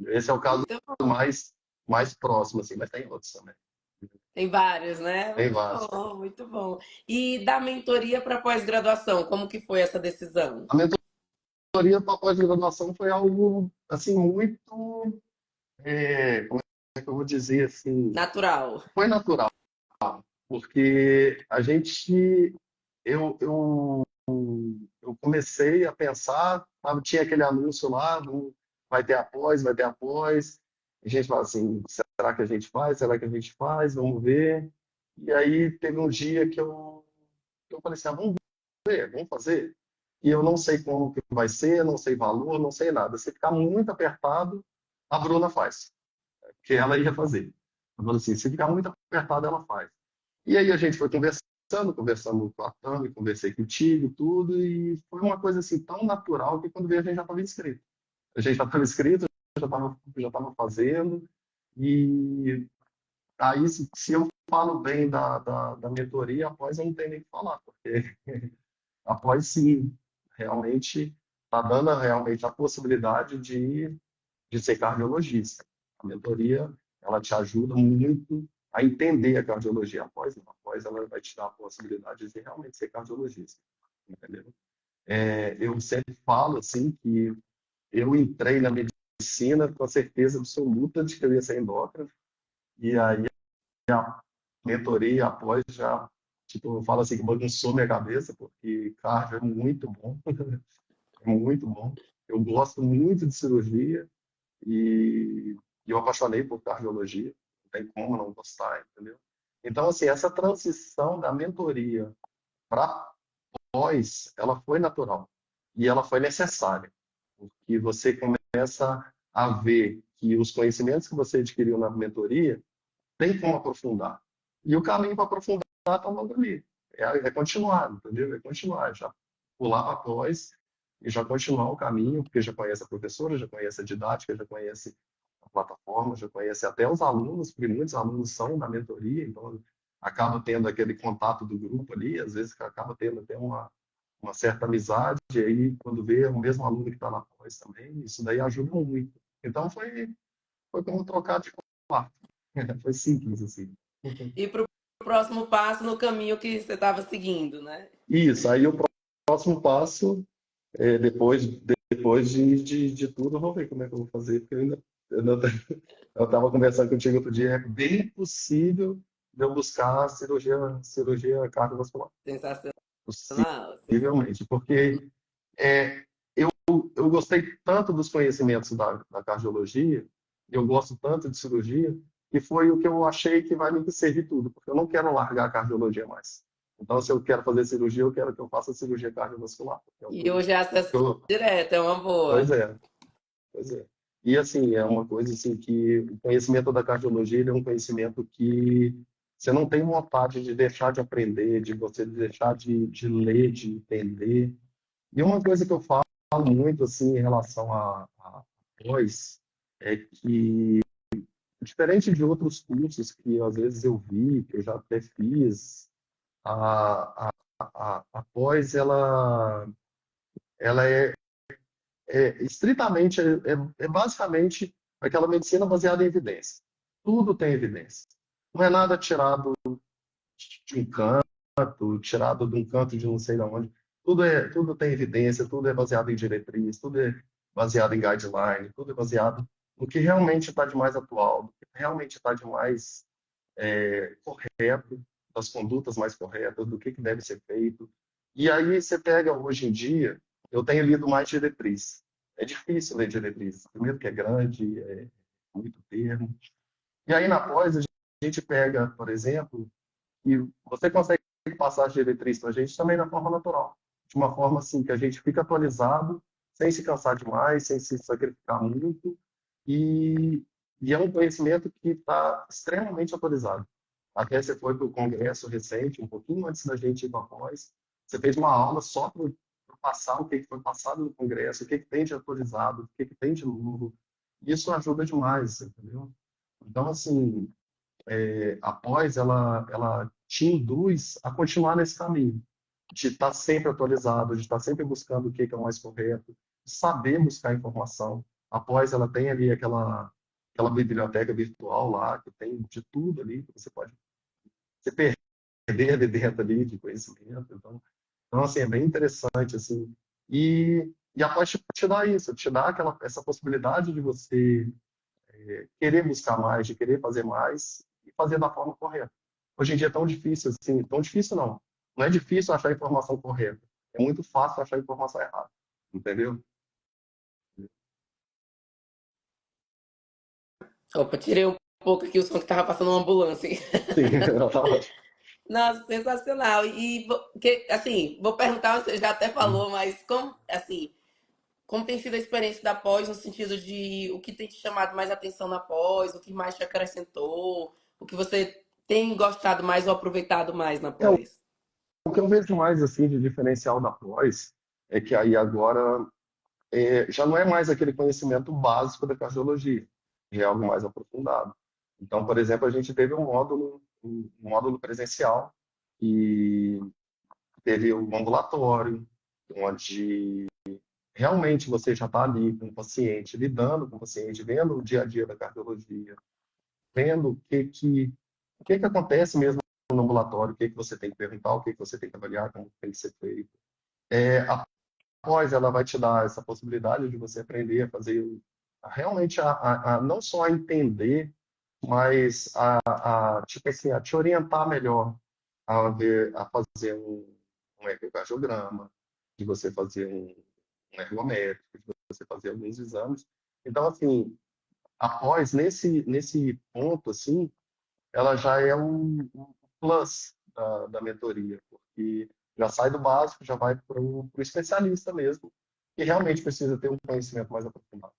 Esse é o caso Muito bom. mais. mais próximo, assim, mas tem outros também. Tem vários, né? Tem Muito vários. bom, muito bom. E da mentoria para pós-graduação, como que foi essa decisão? A mentoria para pós-graduação foi algo, assim, muito, como é que eu vou dizer, assim, Natural. foi natural, porque eu eu comecei a pensar, sabe, tinha aquele anúncio lá, vai ter após, vai ter após. A gente fala assim, será que a gente faz? Será que a gente faz? Vamos ver. E aí teve um dia que eu falei assim, vamos ver, vamos fazer. E eu não sei como que vai ser, não sei valor, não sei nada. Se ficar muito apertado, a Bruna faz, que ela ia fazer. Eu falei assim, se ficar muito apertado, ela faz. E aí a gente foi conversando com a Tami, conversei contigo, tudo, e foi uma coisa assim tão natural que quando veio a gente já estava inscrito. A gente já estava inscrito, já estava fazendo, e aí se eu falo bem da mentoria, após eu não tenho nem o que falar, porque após sim, realmente está dando realmente a possibilidade de ser cardiologista. A mentoria, ela te ajuda muito a entender a cardiologia. Após, não. Após ela vai te dar a possibilidade de realmente ser cardiologista, entendeu? Eu sempre falo assim que eu entrei na medicina com a certeza absoluta de que eu ia ser endócrino, e aí a mentoria após já, tipo, eu falo assim que bagunçou minha cabeça, porque cardio é muito bom, é muito bom. Eu gosto muito de cirurgia, e eu apaixonei por cardiologia, não tem como não gostar, entendeu? Então, assim, essa transição da mentoria para pós, ela foi natural e ela foi necessária, porque você começa a ver que os conhecimentos que você adquiriu na mentoria tem como aprofundar. E o caminho para aprofundar está logo ali. É continuar, entendeu? É continuar, já pular para pós e já continuar o caminho, porque já conhece a professora, já conhece a didática, já conhece a plataforma, já conhece até os alunos, porque muitos alunos são da mentoria, então acaba tendo aquele contato do grupo ali, às vezes acaba tendo até uma certa amizade, e aí quando vê o mesmo aluno que está na pós também, isso daí ajuda muito. Então foi como trocar de quarto. Foi simples assim. E para o próximo passo no caminho que você estava seguindo, né? Isso, aí o próximo passo, depois de tudo, eu vou ver como é que eu vou fazer, porque eu estava conversando contigo outro dia, é bem possível de eu buscar cirurgia cardiovascular. Sensacional. Possivelmente, porque é, eu gostei tanto dos conhecimentos da cardiologia, eu gosto tanto de cirurgia, que foi o que eu achei que vai me servir tudo, porque eu não quero largar a cardiologia mais. Então, se eu quero fazer cirurgia, eu quero que eu faça cirurgia cardiovascular. Porque é o E hoje é que acesso eu- direto, é uma pois boa. é, pois é. E assim, é uma coisa assim que o conhecimento da cardiologia ele é um conhecimento que você não tem vontade de deixar de aprender, de você deixar de ler, de entender. E uma coisa que eu falo muito assim em relação a pós é que, diferente de outros cursos que às vezes eu vi, que eu já até fiz, a pós ela é estritamente, é basicamente aquela medicina baseada em evidência. Tudo tem evidência. Não é nada tirado de um canto, tirado de um canto de não sei de onde. Tudo tem evidência, tudo é baseado em diretriz, tudo é baseado em guideline, tudo é baseado no que realmente está de mais atual, no que realmente está de mais correto, das condutas mais corretas, do que deve ser feito. E aí você pega hoje em dia, eu tenho lido mais diretriz. É difícil ler diretriz. Primeiro que é grande, é muito termo. E aí na pós a gente pega, por exemplo, e você consegue passar as diretrizes para a gente também na forma natural. De uma forma assim que a gente fica atualizado, sem se cansar demais, sem se sacrificar muito. E, e é um conhecimento que está extremamente atualizado. Até você foi para o congresso recente, um pouquinho antes da gente ir para a pós, você fez uma aula só para passar o que foi passado no congresso, o que tem de atualizado, o que tem de novo. Isso ajuda demais, entendeu? Então, assim, após ela te induz a continuar nesse caminho, de estar sempre atualizado, de estar sempre buscando o que é o mais correto, saber buscar informação. Após ela tem ali aquela aquela biblioteca virtual lá, que tem de tudo ali, que você pode se perder ali dentro ali de conhecimento. Então assim, é bem interessante, assim. E a pós te dá isso, te dá essa possibilidade de você querer buscar mais, de querer fazer mais e fazer da forma correta. Hoje em dia é tão difícil assim, tão difícil não. Não é difícil achar a informação correta. É muito fácil achar a informação errada. Entendeu? Opa, tirei um pouco aqui o som que tava passando uma ambulância. Sim, tá ótimo. Nossa, sensacional. Assim, vou perguntar, você já até falou, mas como, assim, como tem sido a experiência da pós no sentido de o que tem te chamado mais atenção na pós, o que mais te acrescentou, o que você tem gostado mais ou aproveitado mais na É, pós? o que eu vejo mais assim de diferencial da pós é que aí agora já não é mais aquele conhecimento básico da cardiologia, é algo mais aprofundado. Então, por exemplo, a gente teve um módulo presencial e teve um ambulatório, onde realmente você já está ali com o paciente, lidando com o paciente, vendo o dia a dia da cardiologia, vendo o que que acontece mesmo no ambulatório, o que que você tem que perguntar, o que que você tem que avaliar, como tem que ser feito. A pós, ela vai te dar essa possibilidade de você aprender a fazer realmente não só a entender, mas tipo assim, a te orientar melhor a fazer um ecocardiograma, de você fazer um ergométrico, de você fazer alguns exames. Então, assim, após nesse ponto, assim, ela já é um plus da mentoria, porque já sai do básico, já vai para o especialista mesmo, que realmente precisa ter um conhecimento mais aprofundado.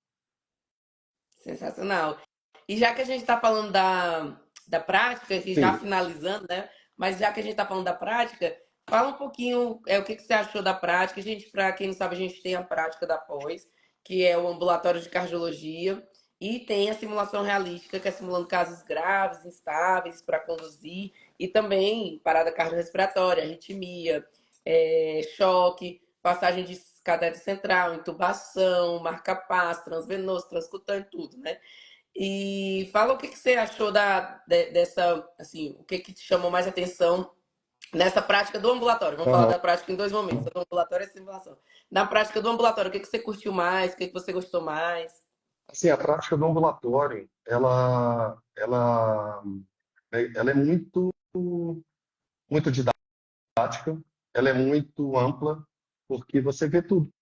Sensacional. E já que a gente está falando da prática, e já Sim, finalizando, né? Mas já que a gente está falando da prática, fala um pouquinho o que, que você achou da prática. Gente, para quem não sabe, a gente tem a prática da pós, que é o ambulatório de cardiologia, e tem a simulação realística, que é simulando casos graves, instáveis para conduzir, e também parada cardiorrespiratória, arritmia, choque, passagem de catéter central, intubação, marca-passo, transvenoso, transcutâneo, tudo, né? E fala o que, que você achou dessa, assim, o que, que te chamou mais atenção nessa prática do ambulatório. Vamos falar aham. da prática em dois momentos, do ambulatório e a simulação. Na prática do ambulatório, o que, que você curtiu mais, o que, que você gostou mais? Assim, a prática do ambulatório, ela é muito didática, ela é muito ampla, porque você vê tudo.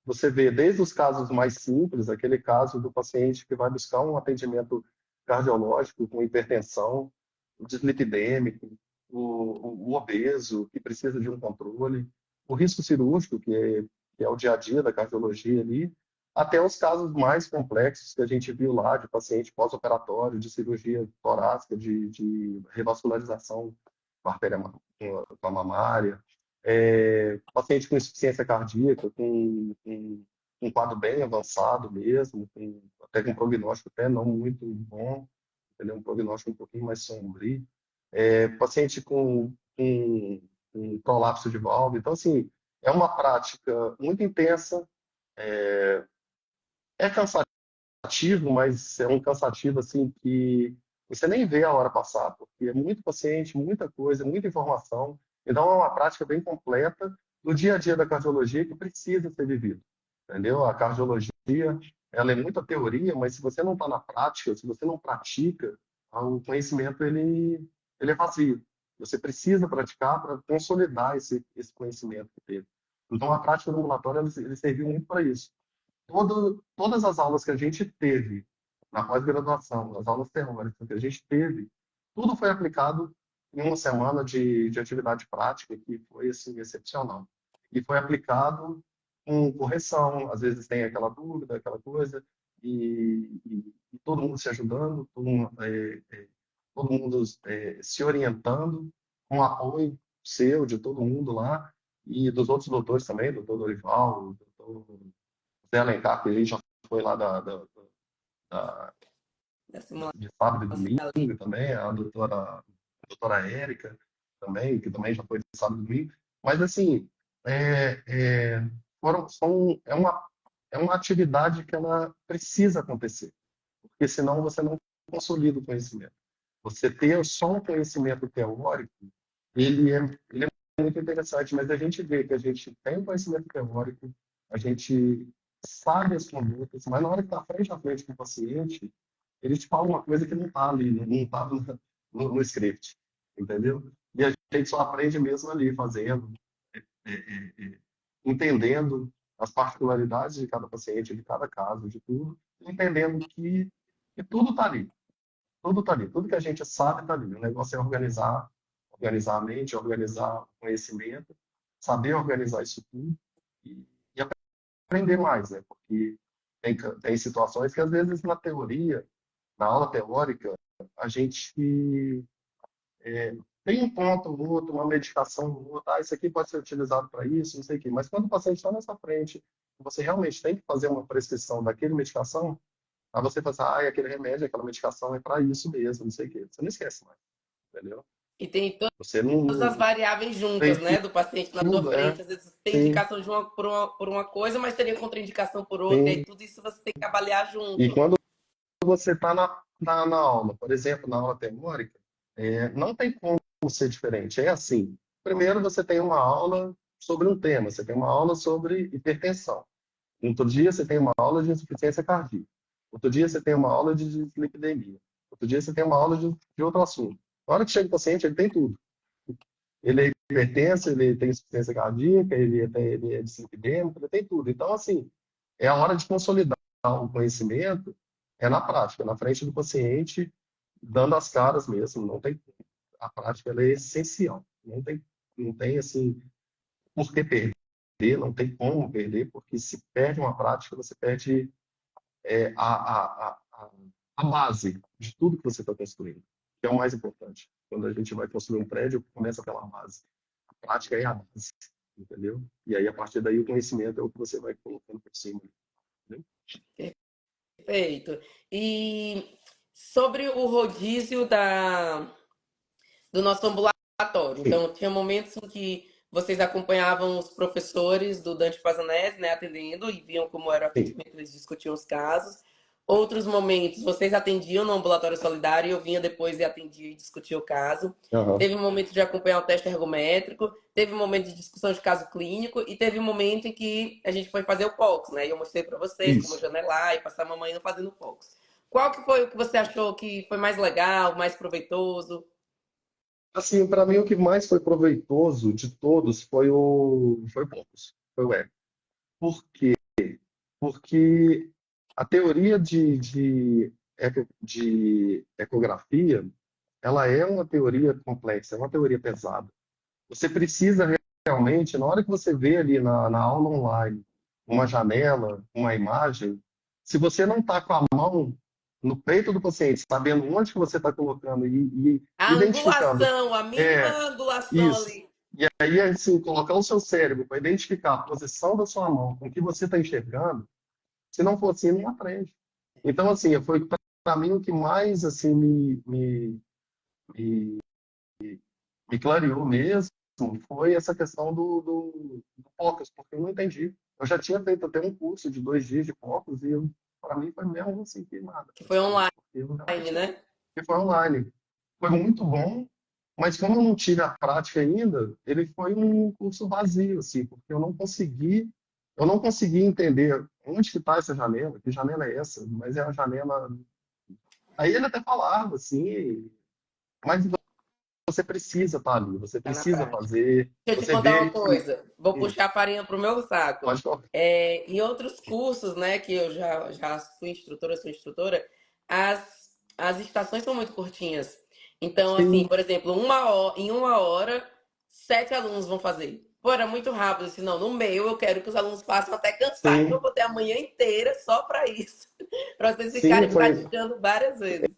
Você vê desde os casos mais simples, aquele caso do paciente que vai buscar um atendimento cardiológico com hipertensão, o dislipidêmico, o obeso, que precisa de um controle, o risco cirúrgico, que é o dia a dia da cardiologia ali, até os casos mais complexos que a gente viu lá, de paciente pós-operatório, de cirurgia torácica, de revascularização com a artéria com a mamária, paciente com insuficiência cardíaca, com um quadro bem avançado mesmo, até com prognóstico até não muito bom, entendeu? Um prognóstico um pouquinho mais sombrio. Paciente com prolapso de válvula. Então, assim, é uma prática muito intensa, é cansativo, mas é um cansativo assim que você nem vê a hora passar, porque é muito paciente, muita coisa, muita informação. Então é uma prática bem completa do dia a dia da cardiologia que precisa ser vivido, entendeu? A cardiologia, ela é muita teoria, mas se você não está na prática, se você não pratica, o conhecimento ele é vazio. Você precisa praticar para consolidar esse conhecimento que teve. Então a prática do ambulatório ele serviu muito para isso. Todas as aulas que a gente teve na pós-graduação, as aulas teóricas que a gente teve, tudo foi aplicado em uma semana de atividade prática que foi assim excepcional. E foi aplicado com correção, às vezes tem aquela dúvida, aquela coisa, e todo mundo se ajudando, todo mundo se orientando, com apoio seu, de todo mundo lá, e dos outros doutores também, doutor Dorival, doutor Zé Alencar, que ele já foi lá da- Da simulação de sábado e ali. domingo também, a doutora Érica também, que também já foi de sábado e domingo. Mas, assim, é, é, é uma atividade que ela precisa acontecer. porque senão você não consolida o conhecimento. Você ter só um conhecimento teórico, ele é muito interessante, mas a gente vê que a gente tem um conhecimento teórico, a gente sabe as condutas, mas na hora que está frente a frente com o paciente, ele te fala uma coisa que não está ali, não está no script, entendeu? E a gente só aprende mesmo ali, fazendo, é, entendendo as particularidades de cada paciente, de cada caso, de tudo, entendendo que tudo está ali. Tudo está ali. Tudo que a gente sabe está ali. O negócio é organizar a mente, organizar o conhecimento, saber organizar isso tudo e aprender mais, né? Porque tem situações que, às vezes, na teoria, na aula teórica, a gente tem um ponto ou outro, uma medicação ou outra, isso aqui pode ser utilizado para isso, não sei o quê. Mas quando o paciente está nessa frente, você realmente tem que fazer uma prescrição daquele medicação, aí você fala assim, aquele remédio, aquela medicação é para isso mesmo, não sei o quê. Você não esquece mais, entendeu? E tem Você todas as não variáveis juntas, tem né, do paciente na tua tudo, frente. Às vezes tem sim, indicação por uma coisa, mas teria contraindicação por outra, e sim. tudo isso você tem que avaliar E junto. quando você está na aula, por exemplo, na aula teórica, não tem como ser diferente. É assim, primeiro você tem uma aula sobre um tema, você tem uma aula sobre hipertensão. Outro dia você tem uma aula de insuficiência cardíaca. Outro dia você tem uma aula de dislipidemia. Outro dia você tem uma aula de outro assunto. Na hora que chega o paciente, ele tem tudo. Ele é hipertenso, ele tem insuficiência cardíaca, ele é dislipidêmico, ele tem tudo. Então, assim, é a hora de consolidar o conhecimento, é na prática, na frente do paciente, dando as caras mesmo. Não tem, a prática ela é essencial. Não tem assim, por que perder, não tem como perder, porque se perde uma prática, você perde a base de tudo que você está construindo, que é o mais importante. Quando a gente vai construir um prédio, começa pela base. A prática é a base, entendeu? E aí, a partir daí, o conhecimento é o que você vai colocando por cima. Entendeu? Perfeito. E sobre o rodízio do nosso ambulatório. Sim, Então, tinha momentos em que vocês acompanhavam os professores do Dante Pazanese, né, atendendo, e viam como era o sim. atendimento, eles discutiam os casos. Outros momentos, vocês atendiam no ambulatório solidário, eu vinha depois e atendia e discutia o caso. Aham. Teve um momento de acompanhar o teste ergométrico, teve um momento de discussão de caso clínico e teve um momento em que a gente foi fazer o POX, né? E eu mostrei para vocês como Isso. janelar e passar a mamãe fazendo o POX. Qual que foi o que você achou que foi mais legal, mais proveitoso? Assim, para mim, o que mais foi proveitoso de todos foi o Poucos, foi o eco. Por quê? Porque a teoria de ecografia, ela é uma teoria complexa, é uma teoria pesada. Você precisa realmente, na hora que você vê ali na aula online, uma janela, uma imagem, se você não está com a mão no peito do paciente, sabendo onde que você está colocando e A identificando, angulação, a mínima é angulação isso. ali. E aí, assim, colocar o seu cérebro para identificar a posição da sua mão com o que você está enxergando, se não for assim, não aprende. Então, assim, foi para mim o que mais assim me, me clareou mesmo foi essa questão do focus, porque eu não entendi. Eu já tinha feito até um curso de 2 dias de focus e para mim foi mesmo assim, que nada, Que foi praticamente, online, porque eu realmente né? que foi online. Foi muito bom, mas como eu não tive a prática ainda, ele foi um curso vazio, assim, porque eu não consegui entender onde que está essa janela, que janela é essa, mas é a janela. Aí ele até falava, assim, mas você precisa estar ali, você Tá na precisa prática. fazer, Deixa eu te você contar uma vê que. coisa. Vou puxar a farinha pro meu saco. Pode falar. Em outros cursos, né, que eu já fui instrutora, sou instrutora, as estações são muito curtinhas. Então, assim, Sim, por exemplo, em uma hora, 7 alunos vão fazer. Pô, era muito rápido. Assim, não, no meu eu quero que os alunos façam até cansar. Então, eu sim, vou ter a manhã inteira só para isso. Para vocês sim, ficarem foi. praticando várias vezes.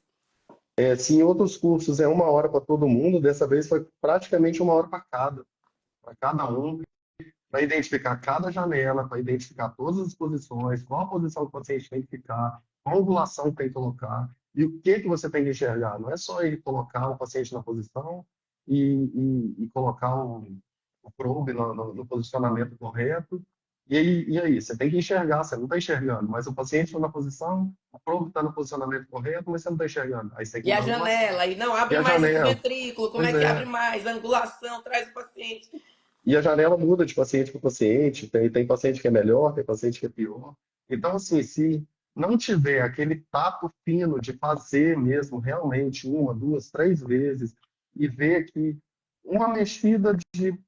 Se em outros cursos é 1 hora para todo mundo, dessa vez foi praticamente 1 hora para cada um, para identificar cada janela, para identificar todas as posições, qual a posição que o paciente tem que ficar, qual angulação que tem que colocar, e o que você tem que enxergar. Não é só ele colocar o paciente na posição e colocar o probe no posicionamento correto E aí, você tem que enxergar, você não está enxergando, mas o paciente está na posição, o probo está no posicionamento correto, mas você não está enxergando. Aí você tem que E a mudar a angulação. janela, e não, E abre a mais esse janela, ventrículo, como pois é que abre é. mais? A angulação, traz o paciente. E a janela muda de paciente para paciente, tem paciente que é melhor, tem paciente que é pior. Então, assim, se não tiver aquele tato fino de fazer mesmo realmente uma, duas, três vezes e ver que uma mexida de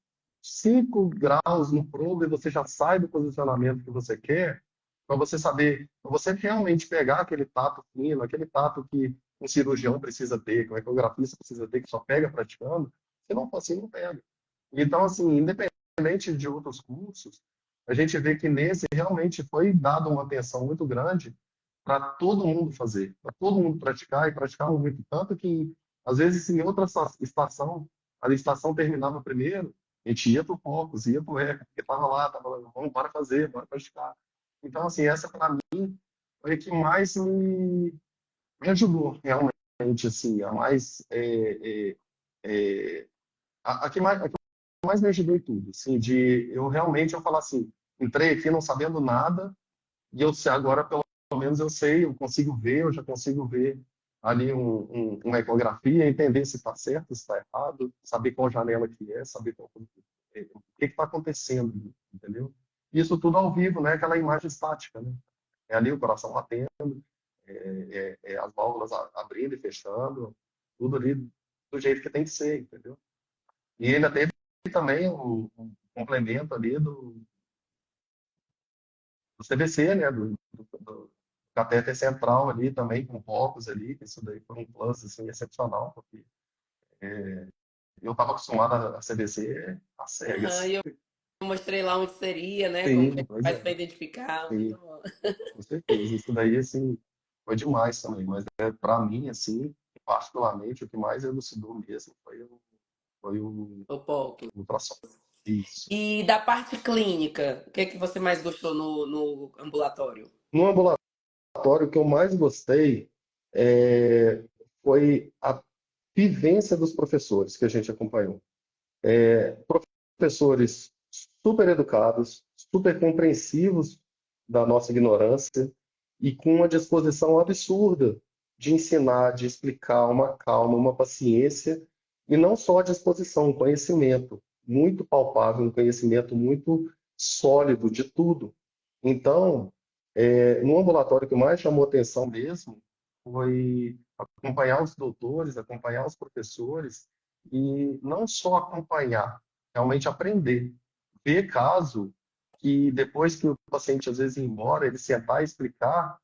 5 graus no probe você já sai do posicionamento que você quer, para você saber, para você realmente pegar aquele tato fino, aquele tato que um cirurgião precisa ter, que um ecografista precisa ter, que só pega praticando, se não for assim, não pega. Então, assim, independente de outros cursos, a gente vê que nesse realmente foi dada uma atenção muito grande para todo mundo fazer, para todo mundo praticar e praticar muito. Tanto que, às vezes, em outra estação, a licitação terminava primeiro, a gente ia para o Focus, ia para o ECA, porque estava lá, estava lá, vamos, bora fazer, bora praticar. Então, assim, essa para mim foi a que mais me ajudou, realmente, assim, a mais, a que mais me ajudou em tudo, assim, de eu realmente eu falar assim, entrei aqui não sabendo nada e eu sei agora pelo menos eu sei, eu consigo ver, eu já consigo ver ali uma ecografia, entender se está certo, se está errado, saber qual janela que é, saber o que está acontecendo, entendeu? Isso tudo ao vivo, né? Aquela imagem estática, né? É ali o coração batendo, as válvulas abrindo e fechando, tudo ali do jeito que tem que ser, entendeu? E ainda teve também o complemento ali do CVC, né? Do catéter central ali também, com focos ali, que isso daí foi um plus, assim, excepcional, porque eu estava acostumado a CVC às Aham, cegas. e eu mostrei lá onde seria, né? Como que a Sim, gente pois faz é, para identificar. Muito sim, bom. com certeza. Isso daí, assim, foi demais também, mas para mim, assim, particularmente, o que mais elucidou mesmo foi o O POC. ultrassom. Isso. E da parte clínica, o que é que você mais gostou no ambulatório? No ambulatório, o que eu mais gostei é, foi a vivência dos professores que a gente acompanhou. Professores super educados, super compreensivos da nossa ignorância e com uma disposição absurda de ensinar, de explicar, uma calma, uma paciência, e não só a disposição, um conhecimento muito palpável, um conhecimento muito sólido de tudo. Então, no ambulatório que mais chamou atenção mesmo foi acompanhar os doutores, acompanhar os professores, e não só acompanhar, realmente aprender. Ver caso que depois que o paciente às vezes ir embora, ele sentar e explicar,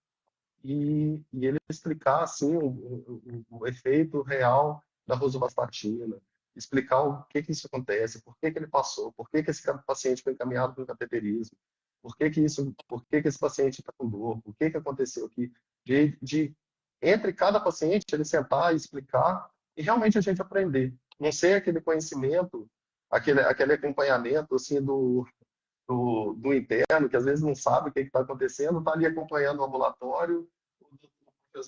e ele explicar assim o efeito real da rosuvastatina, explicar o que isso acontece, por que ele passou, por que esse paciente foi encaminhado para o cateterismo, por que esse paciente está com dor, o que aconteceu aqui, entre cada paciente ele sentar e explicar e realmente a gente aprender, não ser aquele conhecimento, aquele acompanhamento assim do interno, que às vezes não sabe o que está acontecendo, está ali acompanhando o ambulatório,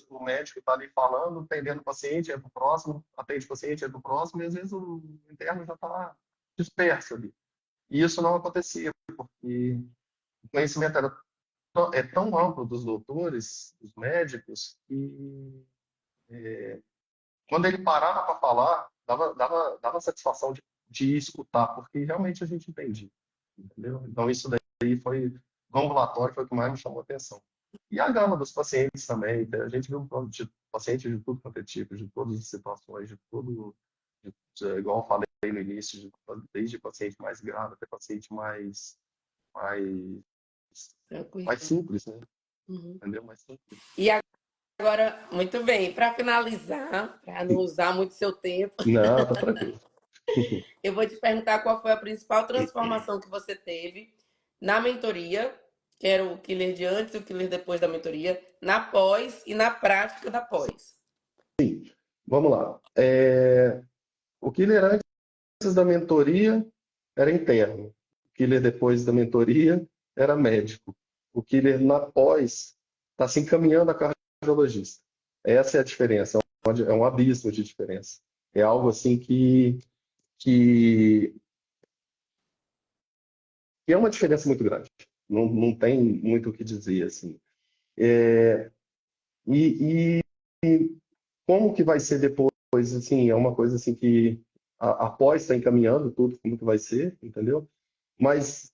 o médico está ali falando, atendendo o paciente, é para o próximo, atende o paciente, é para o próximo, e às vezes o interno já está disperso ali. E isso não acontecia, porque o conhecimento é tão amplo dos doutores, dos médicos, que quando ele parava para falar, dava satisfação de escutar, porque realmente a gente entendia, entendeu? Então isso daí foi, no ambulatório, foi o que mais me chamou a atenção. E a gama dos pacientes também, a gente viu de pacientes de tudo quanto é tipo, de todas as situações, igual eu falei no início, desde paciente mais grave até paciente mais, Tranquilo. mais simples, né? Uhum. Entendeu? Mais simples. E agora, muito bem, para finalizar, para não usar muito seu tempo, Não, tá tranquilo. eu vou te perguntar qual foi a principal transformação que você teve na mentoria, que era o killer de antes e o killer depois da mentoria, na pós e na prática da pós. Vamos lá. O killer antes da mentoria era interno. O killer depois da mentoria era médico. O killer na pós está se encaminhando a cardiologista. Essa é a diferença. É um abismo de diferença. É algo assim que é uma diferença muito grande. não tem muito o que dizer, assim. É, e como que vai ser depois, assim, é uma coisa assim que após está encaminhando tudo, como que vai ser, entendeu? Mas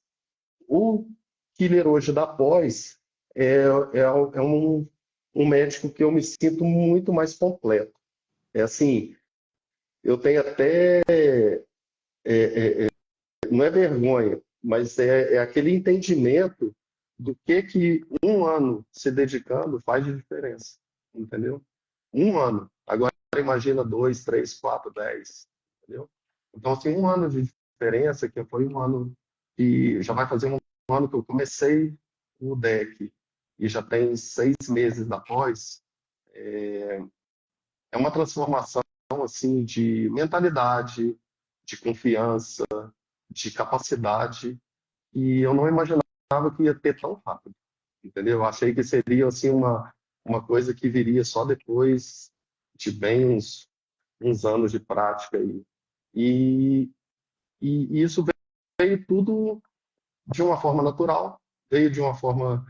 o killer hoje da pós é um médico que eu me sinto muito mais completo. É assim, eu tenho até, não é vergonha, mas é aquele entendimento do que um ano se dedicando faz de diferença, entendeu? Um ano. Agora imagina 2, 3, 4, 10, entendeu? Então, assim, um ano de diferença, que foi um ano que já vai fazer um ano que eu comecei o deck e já tem 6 meses da pós, é uma transformação, assim, de mentalidade, de confiança, de capacidade, e eu não imaginava que ia ter tão rápido, entendeu? Eu achei que seria, assim, uma coisa que viria só depois de bem uns anos de prática aí. E, e isso veio tudo de uma forma natural, veio de uma forma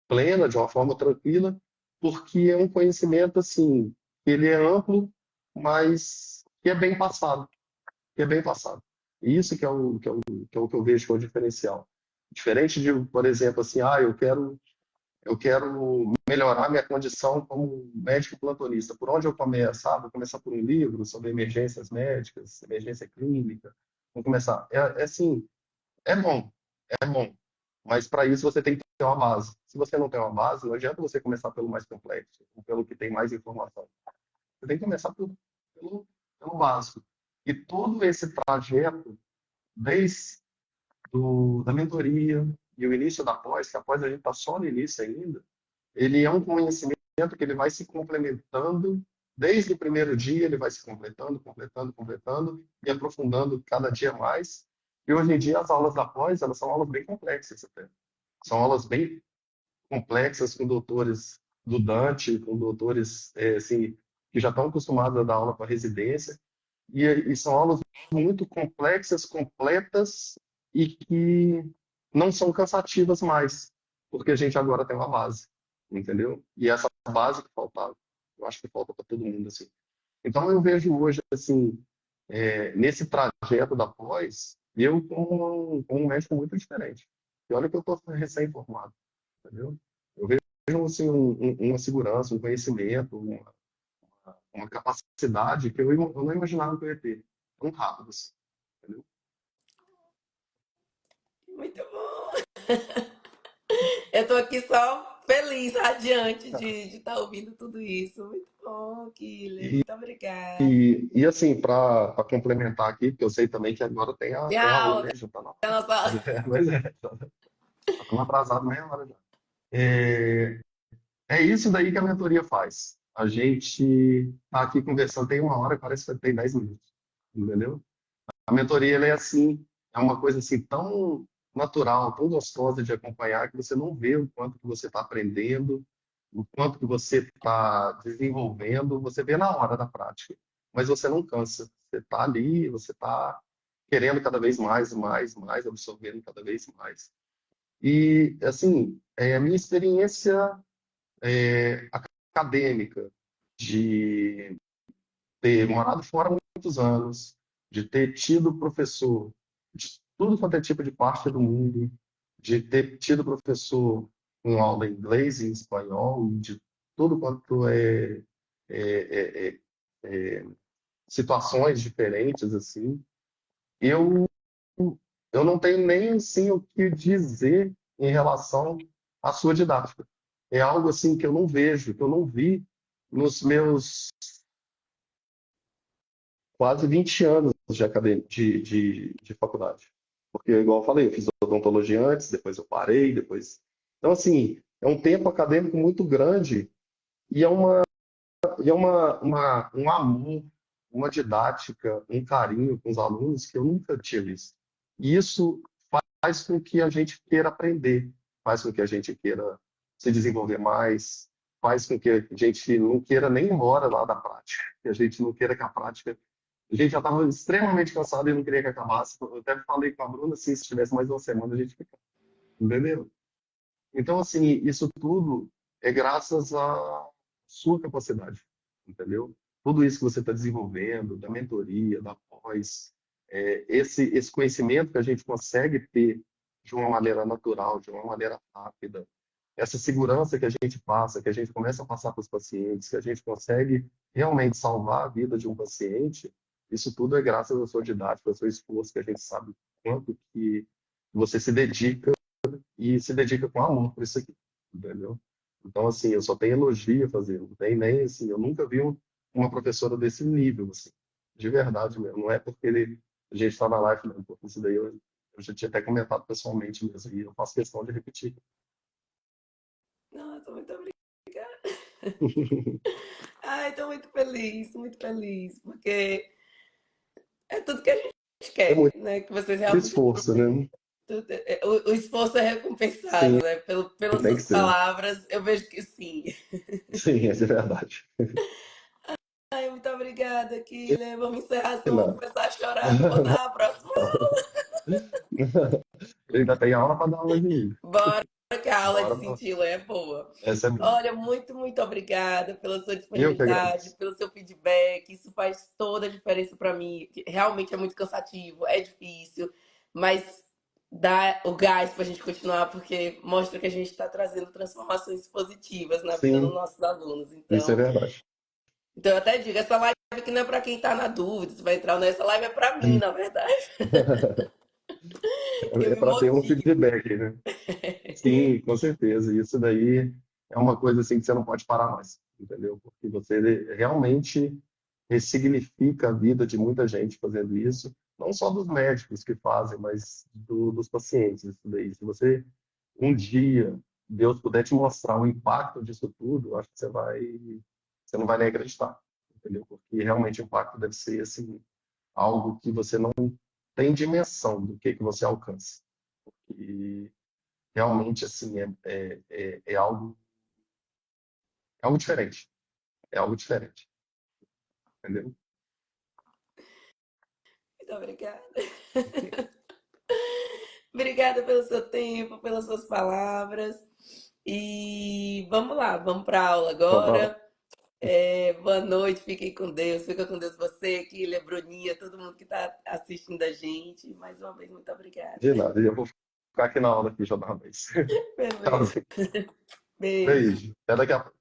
plena, de uma forma tranquila, porque é um conhecimento assim, ele é amplo, mas que é bem passado, que é bem passado. E isso que eu vejo que é o diferencial. Diferente de, por exemplo, assim, eu quero melhorar minha condição como médico plantonista. Por onde eu começo? Vou começar por um livro sobre emergências médicas, emergência clínica. Vou começar. É assim, é bom, é bom. Mas para isso você tem que ter uma base. Se você não tem uma base, não adianta você começar pelo mais complexo, ou pelo que tem mais informação. Você tem que começar pelo básico. E todo esse trajeto, desde da mentoria e o início da pós, que a pós a gente está só no início ainda, ele é um conhecimento que ele vai se complementando. Desde o primeiro dia, ele vai se completando, completando, completando e aprofundando cada dia mais. E hoje em dia, as aulas da pós, elas são aulas bem complexas até. São aulas bem complexas com doutores do Dante, com doutores assim, que já estão acostumados a dar aula para residência. E são aulas muito complexas, completas e que não são cansativas mais, porque a gente agora tem uma base, entendeu? E essa base que faltava, eu acho que falta para todo mundo assim. Então eu vejo hoje assim, nesse trajeto da pós, eu como um médico muito diferente. E olha que eu estou recém-formado, entendeu? Eu vejo assim uma segurança, um conhecimento, uma capacidade que eu não imaginava que eu ia ter tão rápido assim, entendeu? Muito bom. Eu tô aqui só feliz, radiante de estar ouvindo tudo isso. Muito bom, Killer. E, Muito obrigada. e assim, para complementar aqui, porque eu sei também que agora tem a aula, Tchau. né? Já tá na Até a nossa... mas estamos atrasados meia hora já. É isso daí que a mentoria faz. A gente tá aqui conversando, tem 1 hora, parece que tem 10 minutos, entendeu? A mentoria, ela é assim, é uma coisa assim tão natural, tão gostosa de acompanhar, que você não vê o quanto que você está aprendendo, o quanto que você está desenvolvendo, você vê na hora da prática, mas você não cansa. Você está ali, você está querendo cada vez mais, mais, mais, absorvendo cada vez mais. E, assim, a minha experiência acadêmica de ter morado fora há muitos anos, de ter tido professor de tudo quanto é tipo de parte do mundo, de ter tido professor com aula em inglês e em espanhol, de tudo quanto é, é, é, situações diferentes, assim, eu, eu não tenho nem assim o que dizer em relação à sua didática. É algo assim que eu não vejo, que eu não vi nos meus quase 20 anos de faculdade. Porque, igual eu falei, eu fiz odontologia antes, depois eu parei, depois. Então, assim, é um tempo acadêmico muito grande e um amor, uma didática, um carinho com os alunos que eu nunca tinha visto. E isso faz com que a gente queira aprender, faz com que a gente queira se desenvolver mais, faz com que a gente não queira nem ir embora lá da prática, que a gente não queira que a prática A gente já estava extremamente cansado e não queria que acabasse. Eu até falei com a Bruna, assim, se tivesse mais uma semana, a gente fica, entendeu? Então, assim, isso tudo é graças à sua capacidade, entendeu? Tudo isso que você está desenvolvendo, da mentoria, da pós, esse conhecimento que a gente consegue ter de uma maneira natural, de uma maneira rápida, essa segurança que a gente passa, que a gente começa a passar para os pacientes, que a gente consegue realmente salvar a vida de um paciente, isso tudo é graças à sua didática, ao seu esforço, que a gente sabe quanto que você se dedica e se dedica com amor por isso aqui, entendeu? Então, assim, eu só tenho elogio a fazer, não tem nem, assim, eu nunca vi uma professora desse nível, assim, de verdade mesmo, não é porque a gente está na live, não, porque isso daí eu já tinha até comentado pessoalmente mesmo, e eu faço questão de repetir. Nossa, muito obrigada. Ai, tô muito feliz, porque é tudo que a gente É quer, muito né? Que vocês realmente esforço, né? o esforço é recompensado, Sim, né? Pelas tem que suas ser. palavras, eu vejo que sim. Sim, é de verdade. Ai, muito obrigada, Killer. Vamos encerrar, senão eu vou Não. começar a chorar. Não vou dar a próxima. Eu ainda tenho aula para dar aula de inglês. Bora, que a aula de Bora pra... cintilha é boa. Essa é boa. Olha, muito obrigada pela sua Eu que disponibilidade, agradeço. pelo seu feedback. Isso faz toda a diferença para mim. Realmente é muito cansativo, é difícil, mas dá o gás para a gente continuar, porque mostra que a gente está trazendo transformações positivas na vida dos Sim, nossos alunos. isso é Então, verdade. eu até digo, essa live aqui não é para quem está na dúvida se vai entrar ou não, essa live é para mim, na verdade. Eu É me para ter um motivo. feedback, né? Sim, com certeza. Isso daí é uma coisa assim que você não pode parar mais, entendeu? Porque você realmente ressignifica a vida de muita gente fazendo isso, não só dos médicos que fazem, mas dos pacientes. Isso daí. Se você um dia Deus puder te mostrar o impacto disso tudo, eu acho que você não vai nem acreditar, entendeu? Porque realmente o impacto deve ser assim algo que você não tem dimensão do que você alcança. E realmente assim é algo diferente, é algo diferente, entendeu? Muito obrigada. Obrigada pelo seu tempo, pelas suas palavras. E vamos lá, vamos para a aula Então, agora. Boa noite, fiquem com Deus. Fica com Deus você, Kília, Bruninha, todo mundo que está assistindo a gente. Mais uma vez, muito obrigada. de nada, eu vou ficar aqui na aula aqui já da vez. Beleza. Tchauzinho. Beijo. Beijo, até daqui a pouco.